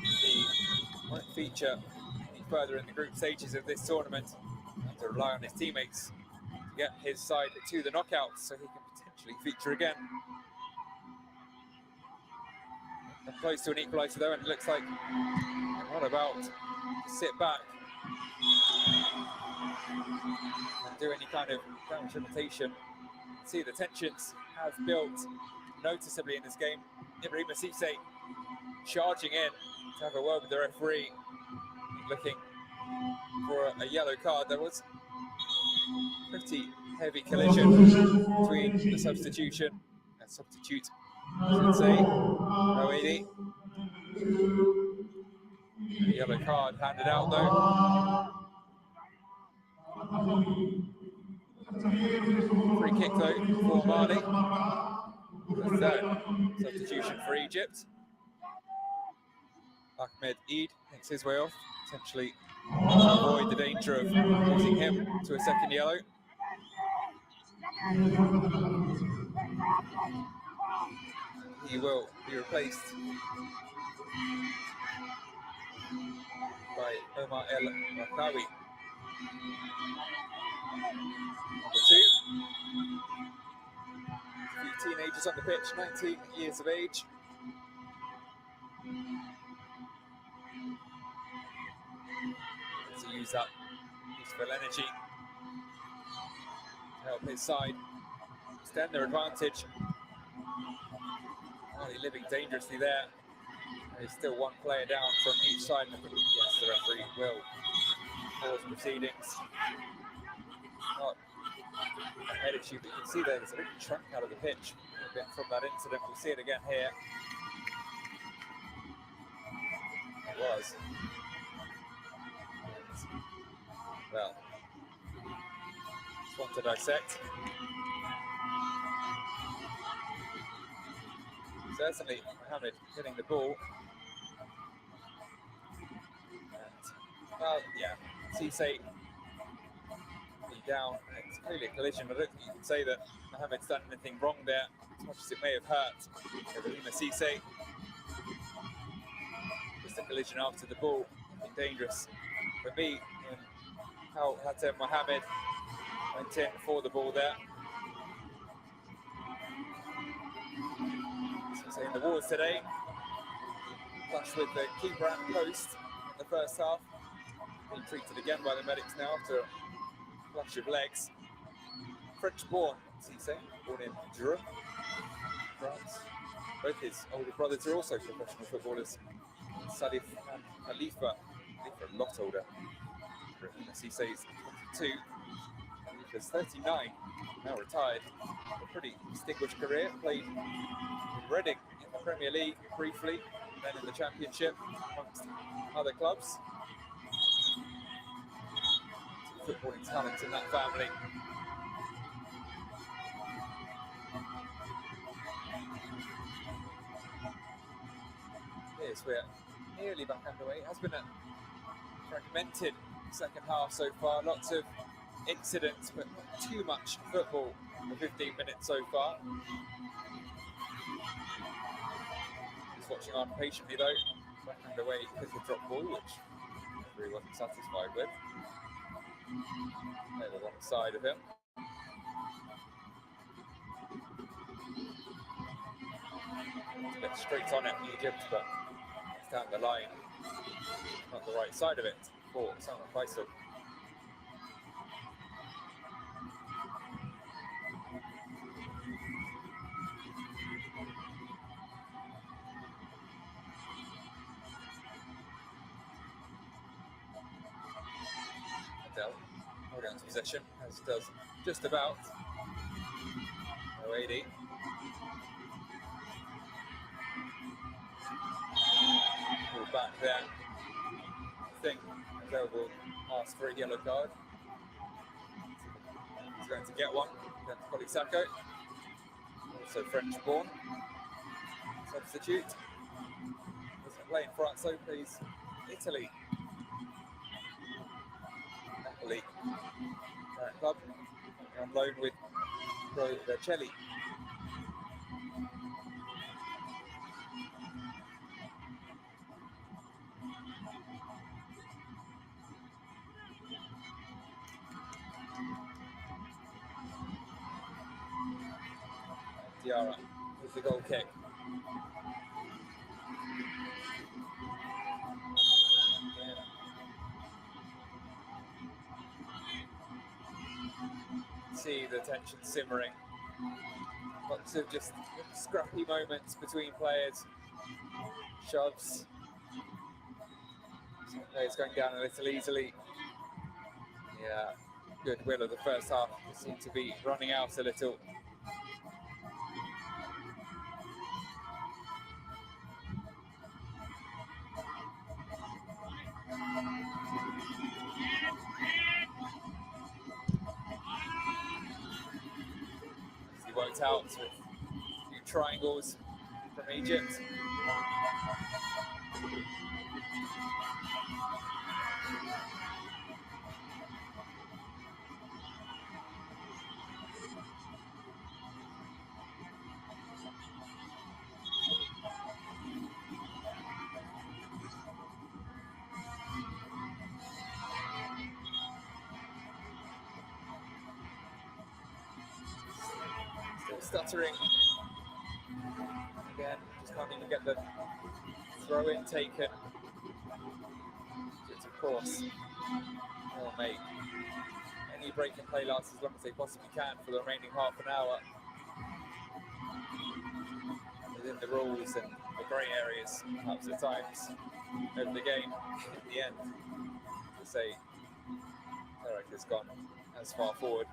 He won't feature any further in the group stages of this tournament. And to rely on his teammates to get his side to the knockouts so he can potentially feature again. And close to an equaliser though, and it looks like they're not about to sit back and do any kind of damage limitation. See the tensions have built noticeably in this game. Ibrahima Cisse charging in to have a word with the referee, looking for a yellow card. There was pretty heavy collision between the substitute, I should say, Oedi. A yellow card handed out though. Free kick though for Mali. The third substitution for Egypt. Ahmed Eid makes his way off, potentially to avoid the danger of losing him to a second yellow. He will be replaced by Omar El Rakawi. Number 2. A few teenagers on the pitch, 19 years of age. To use that useful energy to help his side extend their advantage. Mali living dangerously there. There's still one player down from each side. I think, yes, the referee will pause proceedings. Not a head issue, but you can see there's a big chunk out of the pitch from that incident. We'll see it again here. It was. Well, just one to dissect. Certainly, Mohamed hitting the ball. And, well, yeah, Cisse down. It's clearly a collision. I don't think you can say that Mohamed's done anything wrong there, as much as it may have hurt Ibrahima Cisse. Just a collision after the ball, nothing dangerous for me. And how Hatem Mohamed went in for the ball there. Cisse in the wars today. Clash with the keeper and post in the first half. Being treated again by the medics now after a flash of legs. French-born Cisse, born in Dreux, France. Both his older brothers are also professional footballers. Salif and Khalifa. Khalifa a lot older. Cisse is 22. Khalifa's 39, now retired. A pretty distinguished career. Played in Reading in the Premier League briefly, then in the Championship amongst other clubs. Some footballing talent in that family. Yes, we're nearly back underway. It has been a fragmented second half so far. Lots of incidents, but not too much football for 15 minutes so far. Just watching on patiently though. Back underway because of the drop ball, which he wasn't satisfied with. Over one side of him. It's a bit straight on it, Egypt, but it's down the line. Not the right side of it for Osama Faisal. Adel holding on to possession, as does just about Oadi. Pull back there. I think Adel will ask for a yellow card. He's going to get one against Polisacco, also French born. Substitute. Doesn't play in France, so plays Italy. Napoli current club. On loan with Vercelli. Diarra with the goal kick. See the tension simmering. Lots of just scrappy moments between players. Shoves. Some players going down a little easily. Yeah, goodwill of the first half seemed to be running out a little. He worked out with a few triangles from Egypt. Still stuttering. Again, just can't even get the throw in taken. It's of course will make any break and play last as long as they possibly can for the remaining half an hour. Within the rules and the grey areas, perhaps at times, over the game. In the end, to say Tarek has gone as far forward.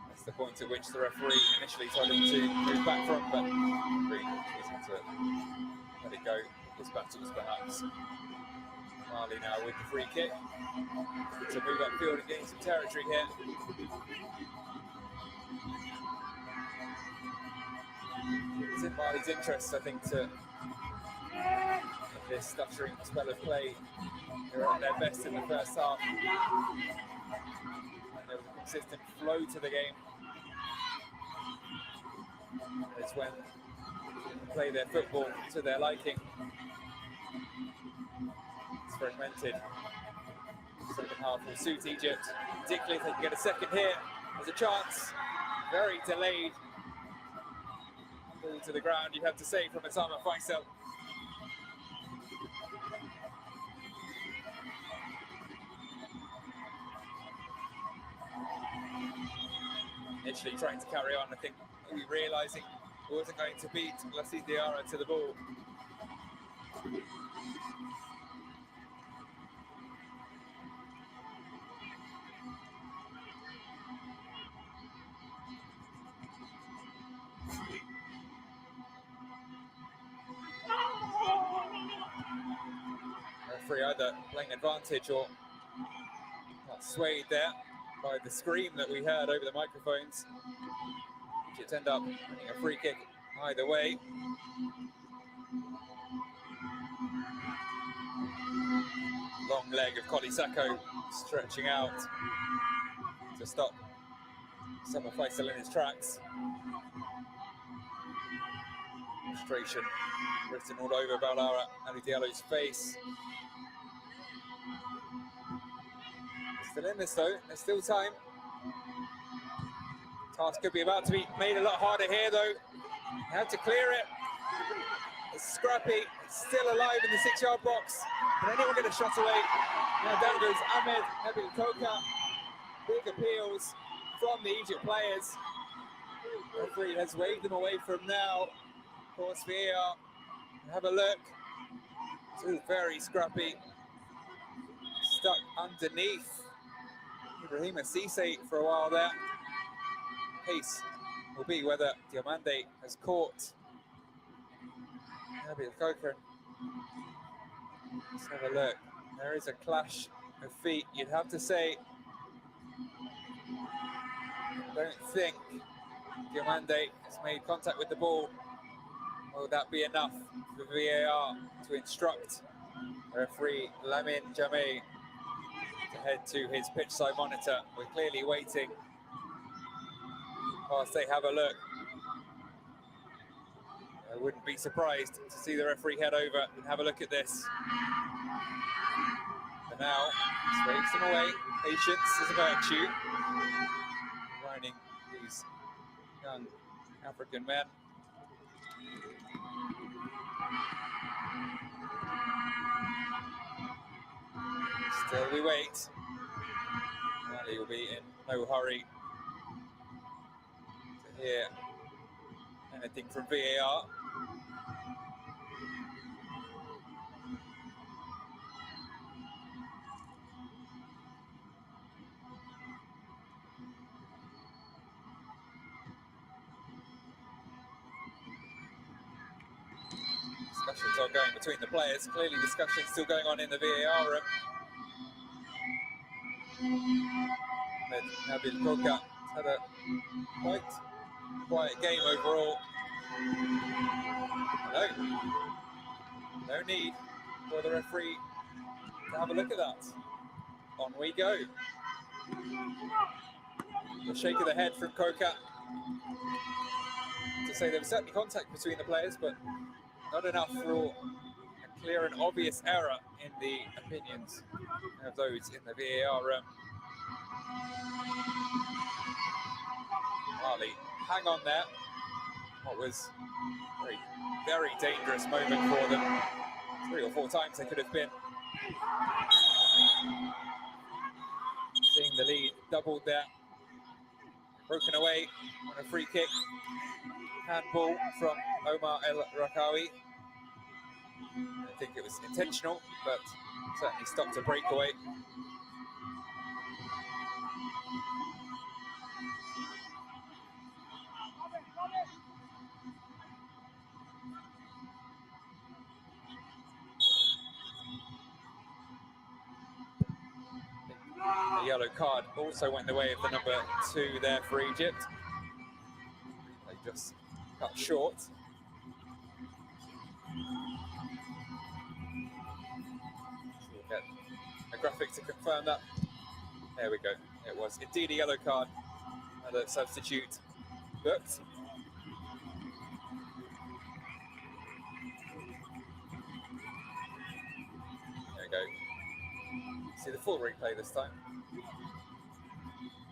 That's the point at which the referee initially told him to move back from, but choosing to let it go. His battles perhaps. Marley now with the free kick. To move upfield and gain some territory here. It's in Marley's interest, I think, to this stuttering spell of play. They were at their best in the first half. And there was a consistent flow to the game. It's when they play their football to their liking. It's fragmented. Second half will suit Egypt, particularly if they can get a second here. There's a chance. Very delayed. Ball to the ground, you have to say, from Osama Faisal. Initially trying to carry on, I think maybe realising he wasn't going to beat Lassie Diarra to the ball. Referee either playing advantage or not swayed there by the scream that we heard over the microphones. Egypt end up winning a free kick either way. long leg of Kolisako stretching out to stop Summer Faisal in his tracks. Frustration written all over Balara Ali Diallo's face. Still in this though, there's still time. Task could be about to be made a lot harder here though. They have to clear it. It's scrappy, it's still alive in the 6-yard box. Can anyone get a shot away? Now down goes Ahmed Nabil Koka. Big appeals from the Egypt players. The referee has waved them away from now. Of course, VAR, have a look. Still very scrappy. Stuck underneath Ibrahim Cisse for a while there. Case will be whether Diomande has caught Nabil Koka. Let's have a look. There is a clash of feet, you'd have to say. I don't think Diomande has made contact with the ball. Will that be enough for VAR to instruct referee Lamine Jameh to head to his pitch side monitor? We're clearly waiting whilst they have a look. I wouldn't be surprised to see the referee head over and have a look at this. For now, waves them away. Patience is a virtue. Running these young African men. Still we wait. Ali will be in no hurry to hear anything from VAR. Discussions are going between the players. Clearly discussions still going on in the VAR room. Nabil Koka had a quite quiet game overall. No need for the referee to have a look at that. On we go. A shake of the head from Koka to say there was certainly contact between the players, but not enough for a clear and obvious error in the opinions of those in the VAR room. Ali, hang on there. What was a very, very dangerous moment for them. 3 or 4 times they could have been. Seeing the lead doubled there. Broken away on a free kick. Handball from Omar El Rakawi. I don't think it was intentional, but certainly stopped a breakaway. The yellow card also went the way of the number 2 there for Egypt. They just cut short. We'll get a graphic to confirm that. There we go. It was indeed a yellow card. Another substitute booked. There we go. See the full replay this time.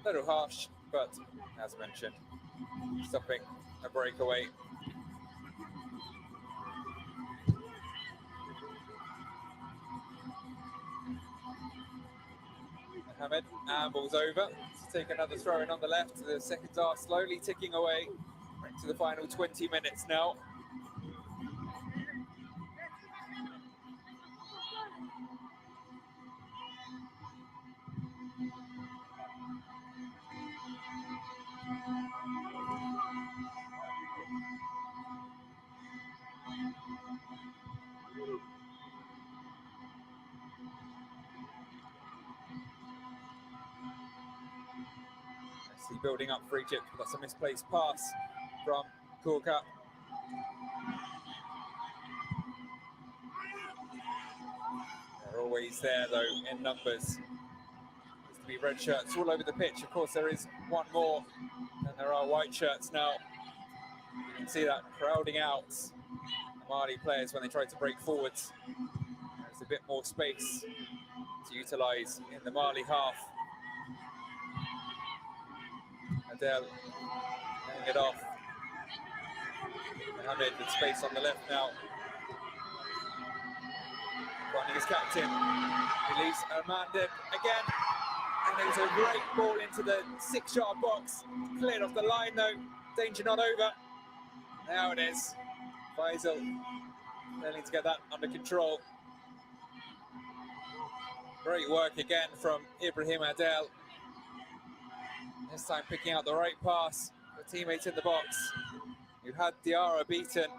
A little harsh, but as mentioned, stopping a breakaway. Mohamed, ball's over. Let's take another throw in on the left. The seconds are slowly ticking away. Right to the final 20 minutes now. Building up for Egypt. That's a misplaced pass from Koka. They're always there, though, in numbers. There's to be red shirts all over the pitch. Of course, there is one more, and there are white shirts now. You can see that crowding out the Mali players when they try to break forwards. There's a bit more space to utilise in the Mali half. Adel getting it off. Mohamed with space on the left now. Finding his captain. He leaves Armandin again. And there's a great ball into the 6-yard box. Cleared off the line though. Danger not over. Now it is. Faisal failing to get that under control. Great work again from Ibrahim Adel. This time picking out the right pass for teammates in the box. Who had Diarra beaten.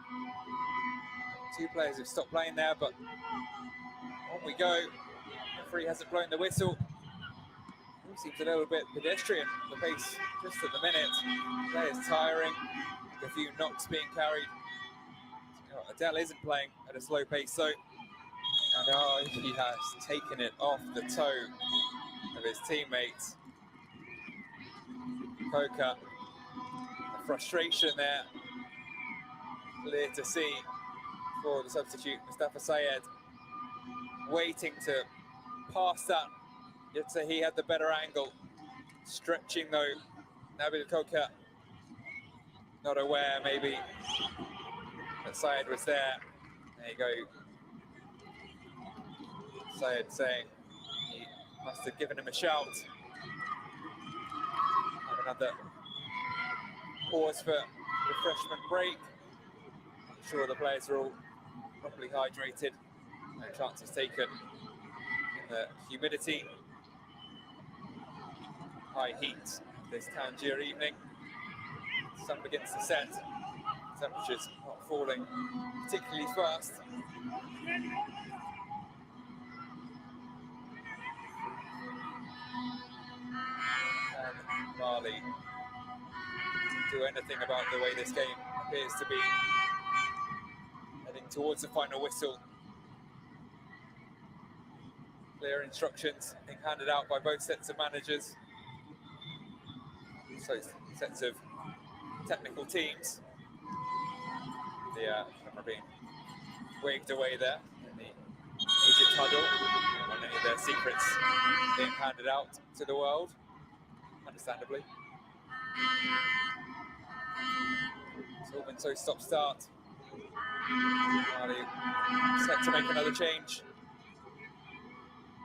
Two players have stopped playing there, but on we go. The referee hasn't blown the whistle. It seems a little bit pedestrian, the pace just at the minute. Players tiring, a few knocks being carried. Adel isn't playing at a slow pace, so and he has taken it off the toe of his teammates. Koka, the frustration there, clear to see for the substitute Mustafa Sayed, waiting to pass that. Yet he had the better angle, stretching though. Nabil Koka not aware maybe that Sayed was there. There you go. Sayed saying he must have given him a shout. Have another pause for refreshment break. I'm sure the players are all properly hydrated. No chances taken in the humidity. High heat this Tangier evening. Sun begins to set. Temperatures not falling particularly fast. And Mali do anything about the way this game appears to be heading towards the final whistle. Clear instructions being handed out by both sets of managers. So sets of technical teams. The camera being waved away there in the Egypt huddle. And any of their secrets being handed out to the world, understandably. It's all been so stop-start. Mali set to make another change.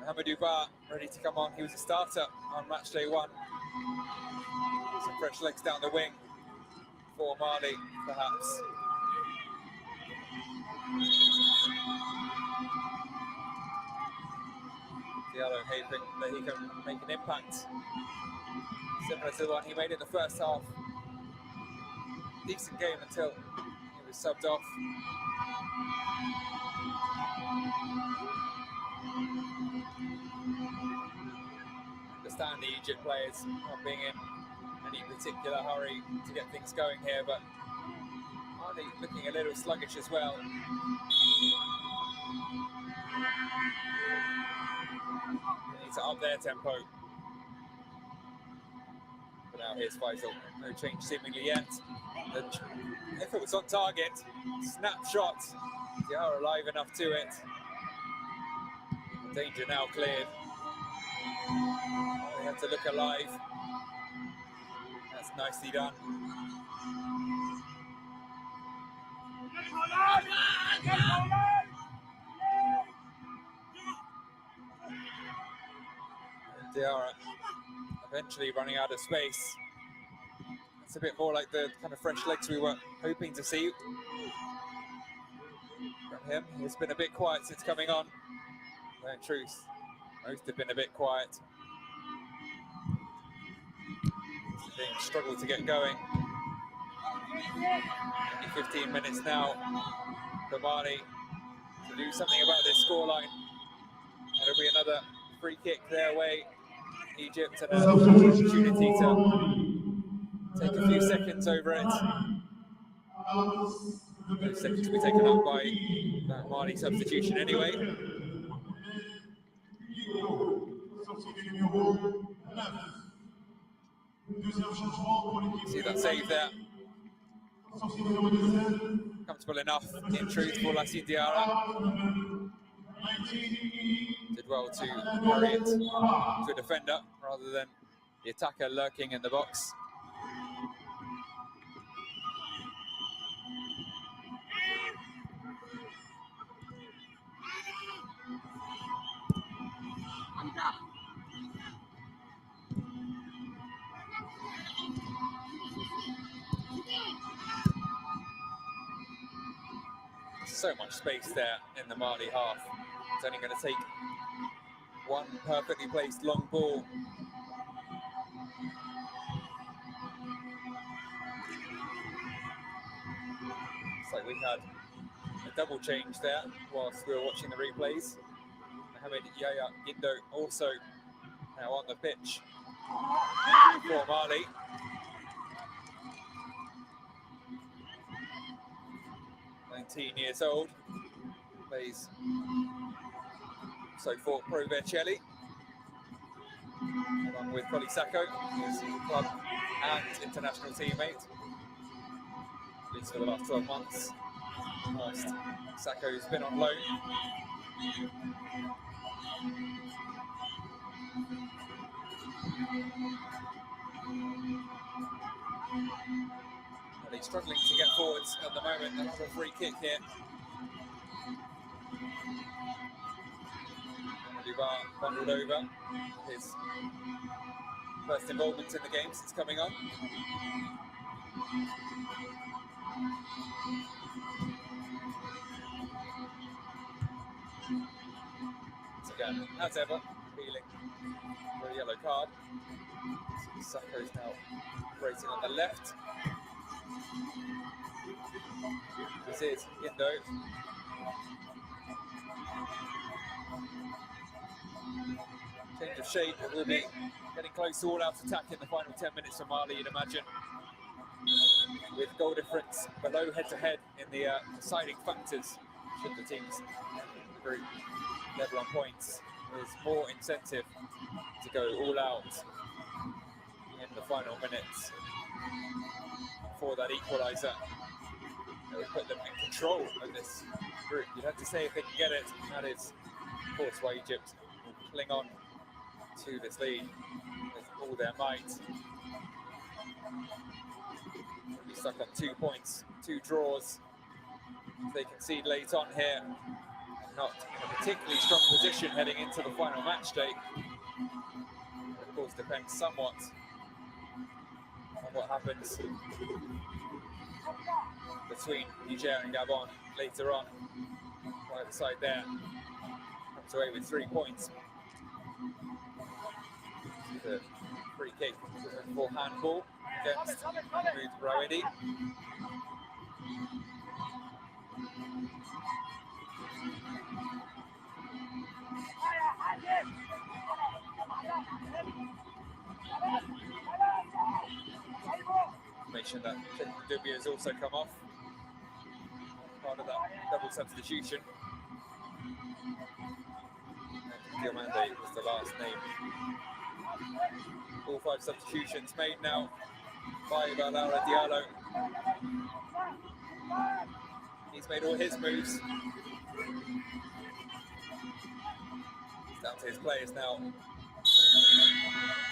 Mohamedou Ba ready to come on. He was a starter on match day 1. Some fresh legs down the wing for Mali, perhaps. Diallo hoping that he can make an impact similar to the one he made in the first half. Decent game until he was subbed off. Understand the Egypt players not being in any particular hurry to get things going here, but Mali looking a little sluggish as well. They need to up their tempo. But now here's Faisal. No change seemingly yet. If it was on target, snapshot. Diarra alive enough to it. Danger now cleared. They have to look alive. That's nicely done. Diarra eventually running out of space. It's a bit more like the kind of fresh legs we were hoping to see from him. He's been a bit quiet since coming on. No, in truth, most have been a bit quiet. He's struggled to get going. Only 15 minutes now for Mali to do something about this scoreline. It'll be another free kick their way. Egypt and an opportunity to take a few seconds over it. Those seconds will be taken up by that Mali substitution anyway. See that save there. Comfortable enough, in truth, for Lassie Diarra. Did well to carry it to a defender rather than the attacker lurking in the box. So much space there in the Mali half. It's only going to take one perfectly placed long ball. Looks like we had a double change there whilst we were watching the replays. Mohamed Yaya Gindo also now on the pitch for Mali. Years old, plays so for Pro Vercelli, along with Colisacco, his club and international teammate, at least for the last 12 months. Whilst Sacco's been on loan. Well, he's struggling to get forwards at the moment. Another free kick here. Duvar bundled over. His first involvement in the game since coming on. So again, as ever, feeling for a yellow card. Sacco's now operating on the left. This is Gindo. Change of shape, it will be getting close to all-out attack in the final 10 minutes for Mali, you'd imagine. With goal difference below head-to-head in the deciding factors, should the teams in the group level on points, there's more incentive to go all-out in the final minutes for that equaliser. It would put them in control of this group. You'd have to say if they can get it, that is, of course, why Egypt will cling on to this lead with all their might. They'll be stuck on 2 points, 2 draws. If they concede late on here, not in a particularly strong position heading into the final match day. It, of course, depends somewhat on what happens between Niger and Gabon later on. Either side there comes away with 3 points. The free kick for handball against Mahmoud Rawedi. Information that Dubia has also come off, part of that double substitution. Diomande was the last name. All 5 substitutions made now by Laura Diallo. He's made all his moves. It's down to his players now to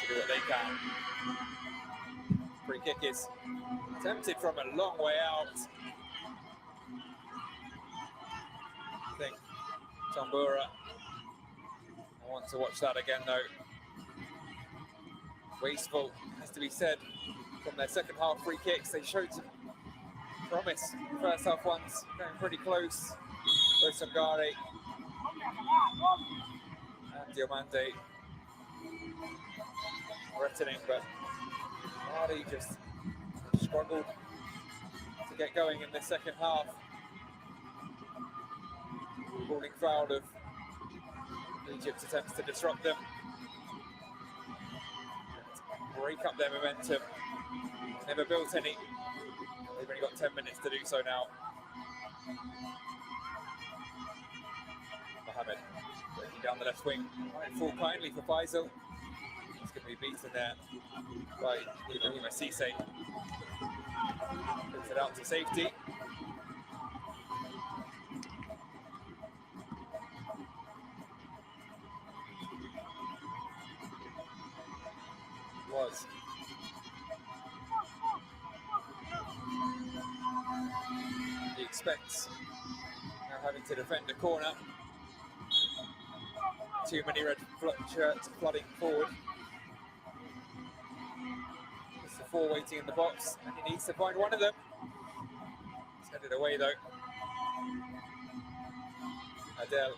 do what they can. Free kick is attempted from a long way out. I think Tambura, I want to watch that again though. Wasteful, has to be said, from their second half free kicks. They showed some promise in the first half once, going pretty close. Both Sangare and Diomande threatening, but Mali just struggled to get going in the second half. Falling foul of Egypt's attempts to disrupt them, break up their momentum. Never built any. They've only got 10 minutes to do so now. Mohamed breaking down the left wing. Might fall kindly for Faisal. He's going to be beaten there by Ibrahim Cisse. Puts it out to safety. Was. He expects now having to defend a corner. Too many red shirts flooding forward. It's the 4 waiting in the box, and he needs to find one of them. He's headed away though. Adel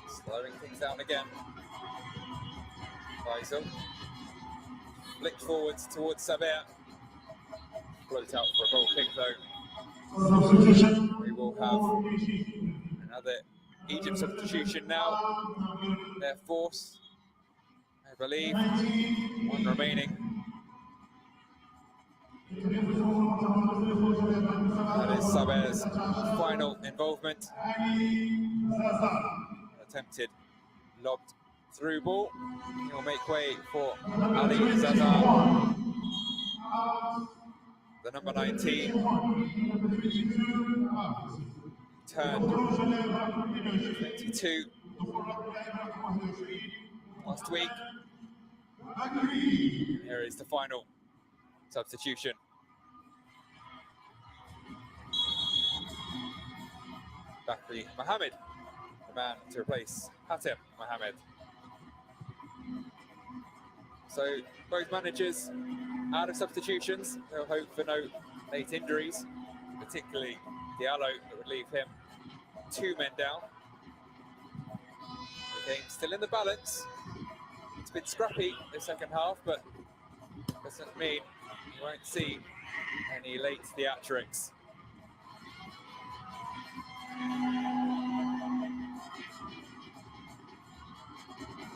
slowing things down again. Faisal flicked forwards towards Saber. Float out for a goal kick though. We will have another Egypt substitution now. Their force, I believe, one remaining. That is Saber's final involvement. Attempted lobbed through ball. He'll make way for Ali Zaza, the number 19. Turned 22 last week. Here is the final substitution. Bakri Mohammed, the man to replace Hatem Mohammed. So both managers out of substitutions. They'll hope for no late injuries, particularly Diallo, that would leave him 2 men down. The game's still in the balance. It's been scrappy the second half, but doesn't mean you won't see any late theatrics.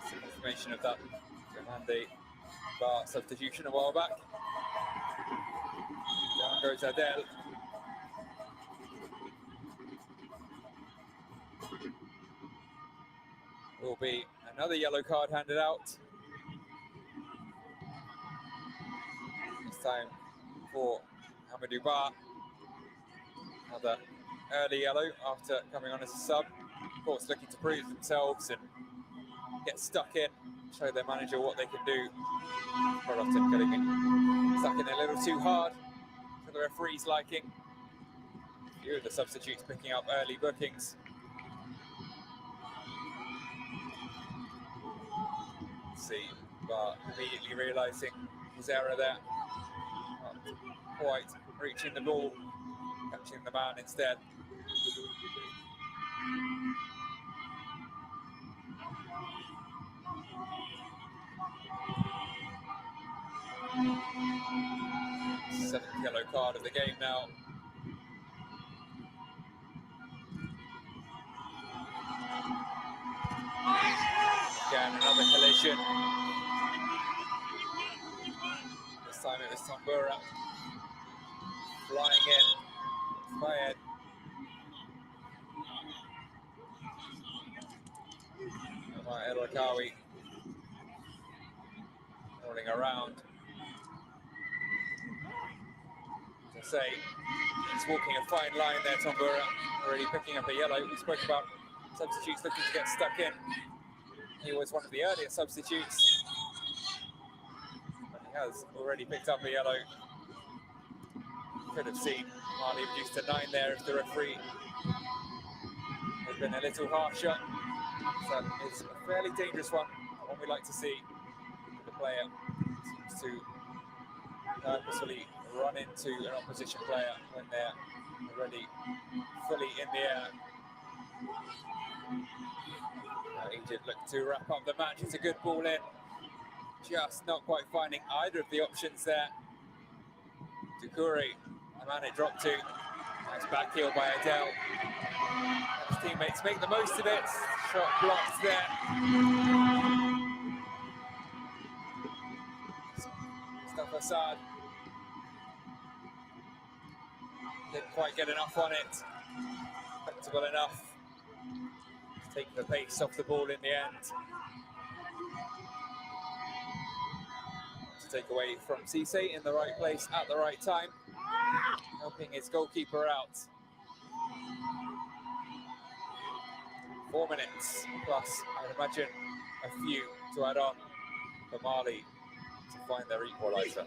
Some information of that Grande Bar substitution a while back. Down goes Adel. Will be another yellow card handed out. This time for Hamadou Ba. Another early yellow after coming on as a sub. Of course, looking to prove themselves and get stuck in, show their manager what they can do. Quite often getting stuck in a little too hard for the referee's liking. A few of the substitutes picking up early bookings. See, but immediately realising his error there. Not quite reaching the ball, catching the man instead. Seventh yellow card of the game now. Again, another collision. This time it was Tambura flying in, fired. Omar El Rakawi rolling around. As I say, he's walking a fine line there, Tambura, already picking up a yellow. We spoke about substitutes looking to get stuck in. He was one of the earlier substitutes, but he has already picked up a yellow. Could have seen Mali reduced to 9 there if the referee had been a little harsher. So it's a fairly dangerous one we like to see. The player seems to purposefully run into an opposition player when they're already fully in the air. Egypt look to wrap up the match. It's a good ball in. Just not quite finding either of the options there. Dukuri, the man it dropped to. Nice back heel by Adel. His teammates make the most of it. Shot blocked there. Mustafa Assad didn't quite get enough on it. Flexible enough. take the pace off the ball in the end. To take away from Cisse in the right place at the right time, helping his goalkeeper out. 4 minutes plus, I would imagine a few to add on for Mali to find their equaliser.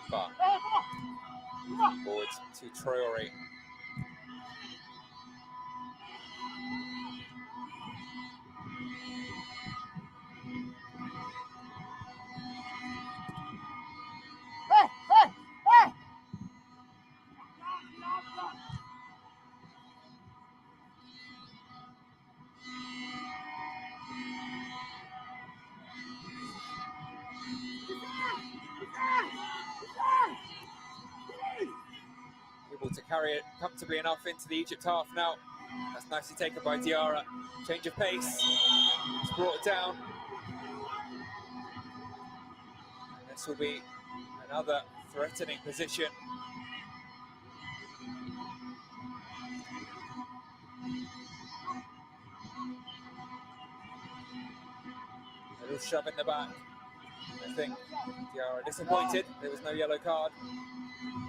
But forwards to Traore. Able to carry it comfortably enough into the Egypt half now. That's nicely taken by Diarra. Change of pace. It's brought down. And this will be another threatening position. A little shove in the back. I think Diarra disappointed. There was no yellow card.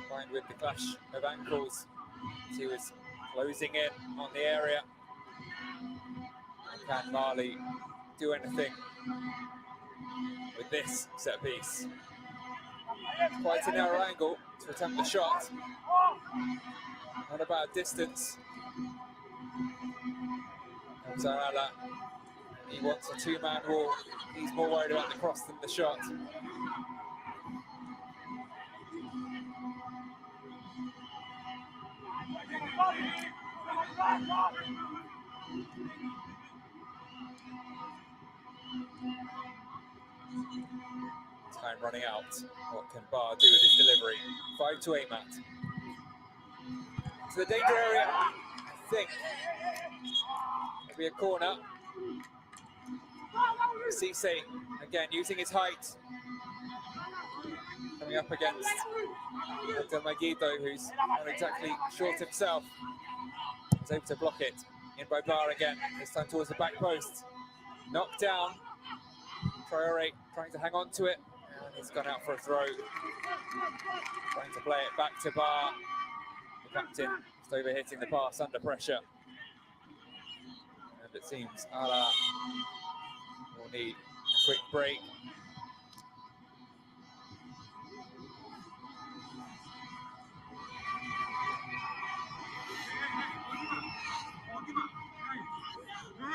Combined with the clash of ankles as he was closing in on the area. And can Mali do anything with this set piece? Quite a narrow angle to attempt the shot. Not a bad distance. Comes Arala. He wants a two-man wall. He's more worried about the cross than the shot. Time running out. What can Barr do with his delivery? 5 to 8, Matt. To the danger area, I think. Maybe a corner. Cisse, again, using his height. Coming up against Del Maguido, who's not exactly short himself. Was able to block it. In by Barr again, this time towards the back post. Knocked down. Traore trying to hang on to it. And he's gone out for a throw. Trying to play it back to Barr. The captain just overhitting the pass under pressure. And it seems Ala will need a quick break.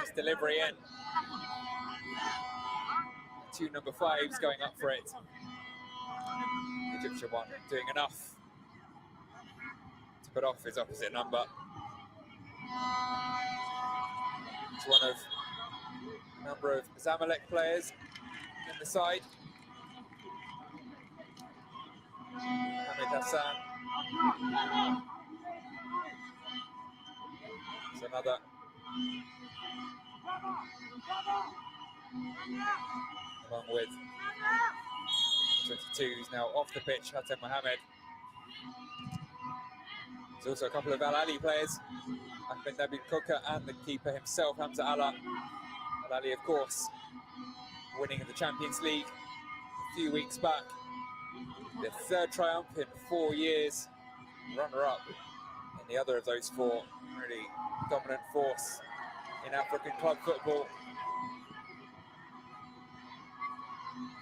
This delivery in. 2 number 5s going up for it. The Egyptian one doing enough to put off his opposite number. It's one of a number of Zamalek players in the side. Mohamed Hassan. It's another. Along with 22, who's now off the pitch, Hatem Mohamed. There's also a couple of Al Ali players, Ahmed Nabil Koka and the keeper himself, Hamza Ala. Al Ali, of course, winning the Champions League a few weeks back. The 3rd triumph in 4 years, runner-up in the other of those 4. Really dominant force in African club football.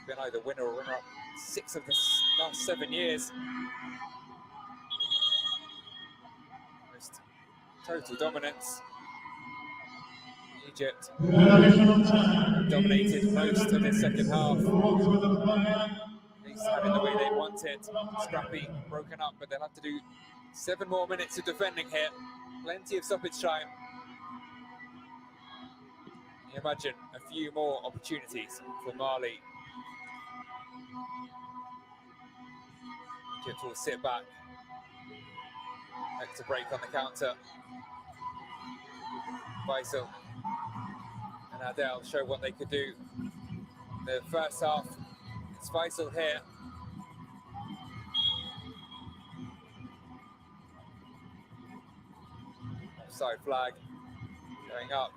Been either winner or runner-up 6 of the last 7 years. Most total dominance. Egypt dominated most of the second half. At least having the way they want it. Scrappy, broken up, but they'll have to do 7 more minutes of defending here. Plenty of stoppage time. Can you imagine a few more opportunities for Mali? Egypt will sit back. Look to break on the counter. Faisal and Adel show what they could do in the first half. It's Faisal here. offside flag going up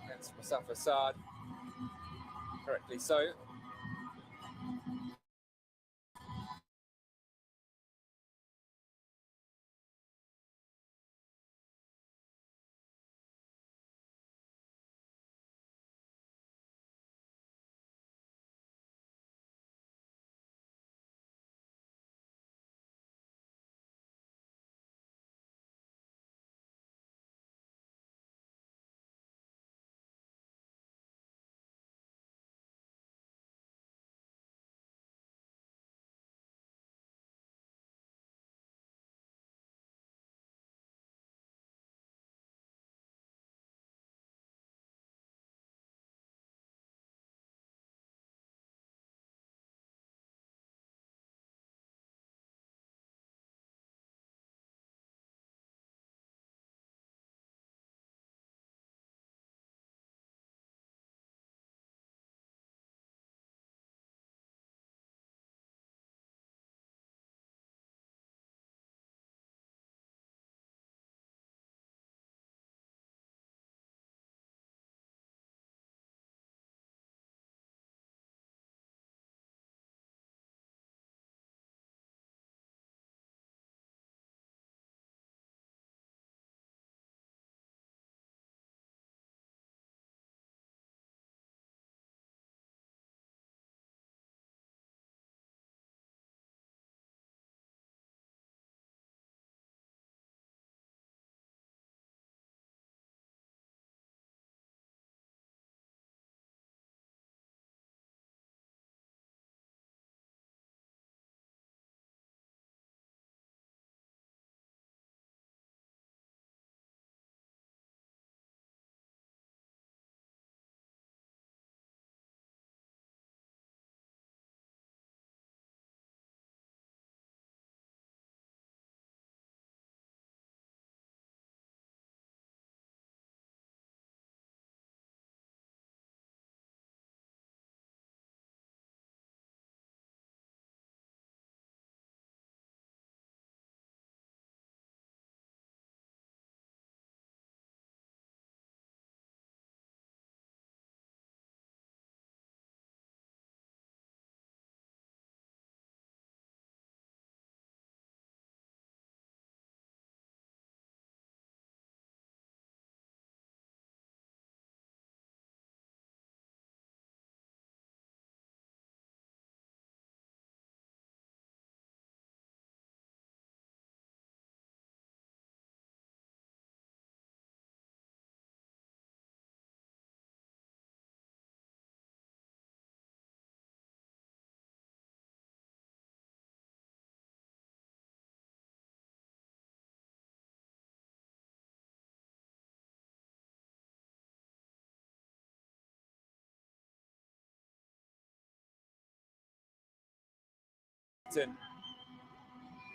against Mustafa Saad. Correctly so.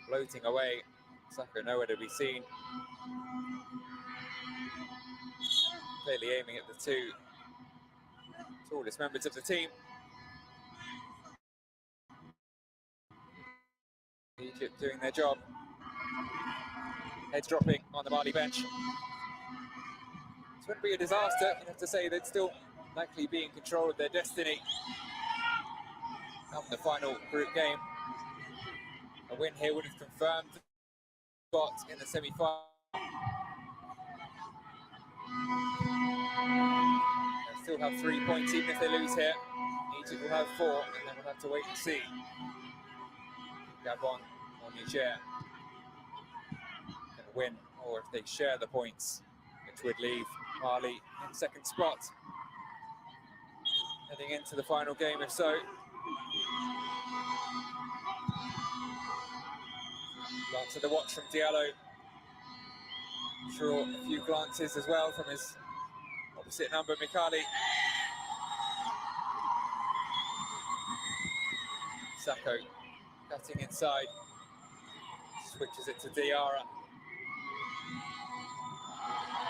Floating away, Saka nowhere to be seen. Clearly aiming at the two tallest members of the team. Egypt doing their job. Heads dropping on the Mali bench. This wouldn't be a disaster. You have to say they'd still likely be in control of their destiny come the final group game. A win here would have confirmed the spot in the semi-final. They'll still have 3 points even if they lose here. Egypt will have 4, and then we'll have to wait and see. Gabon or Niger can win, or if they share the points, which would leave Mali in second spot. Heading into the final game, if so. Glance at the watch from Diallo. I'm sure a few glances as well from his opposite number, Mikali. Sako cutting inside. Switches it to Diarra.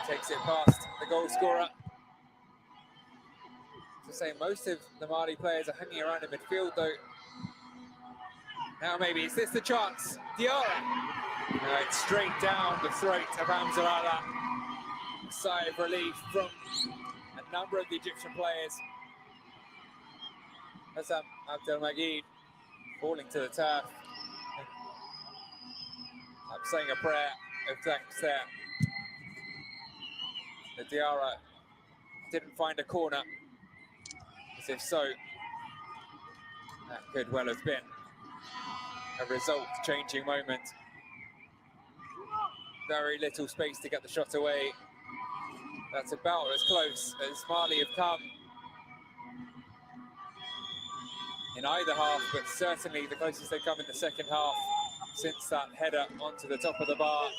Takes it past the goal scorer. To say most of the Mali players are hanging around in midfield though. Now maybe, is this the chance? Diarra It's straight down the throat of Hamzalala. A sigh of relief from a number of the Egyptian players. Hassan Abdelmajid falling to the turf. I'm saying a prayer of thanks there. The Diarra didn't find a corner, as if so, that could well have been a result-changing moment. Very little space to get the shot away. That's about as close as Mali have come in either half, but certainly the closest they've come in the second half since that header onto the top of the bar.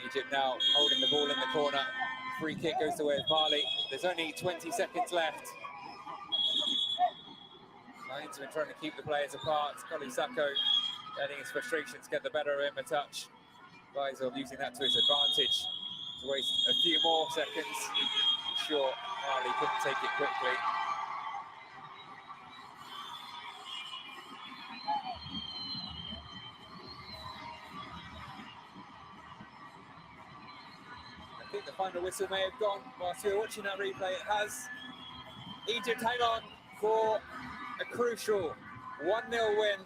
Egypt now holding the ball in the corner. Free kick goes the way of Mali. There's only 20 seconds left. Linesman trying to keep the players apart. Koli Sacco letting his frustrations get the better of him a touch. Faisal using that to his advantage to waste a few more seconds. I'm sure Mali couldn't take it quickly. I think the final whistle may have gone whilst we were watching that replay. It has. Egypt hang on for a crucial 1-0 win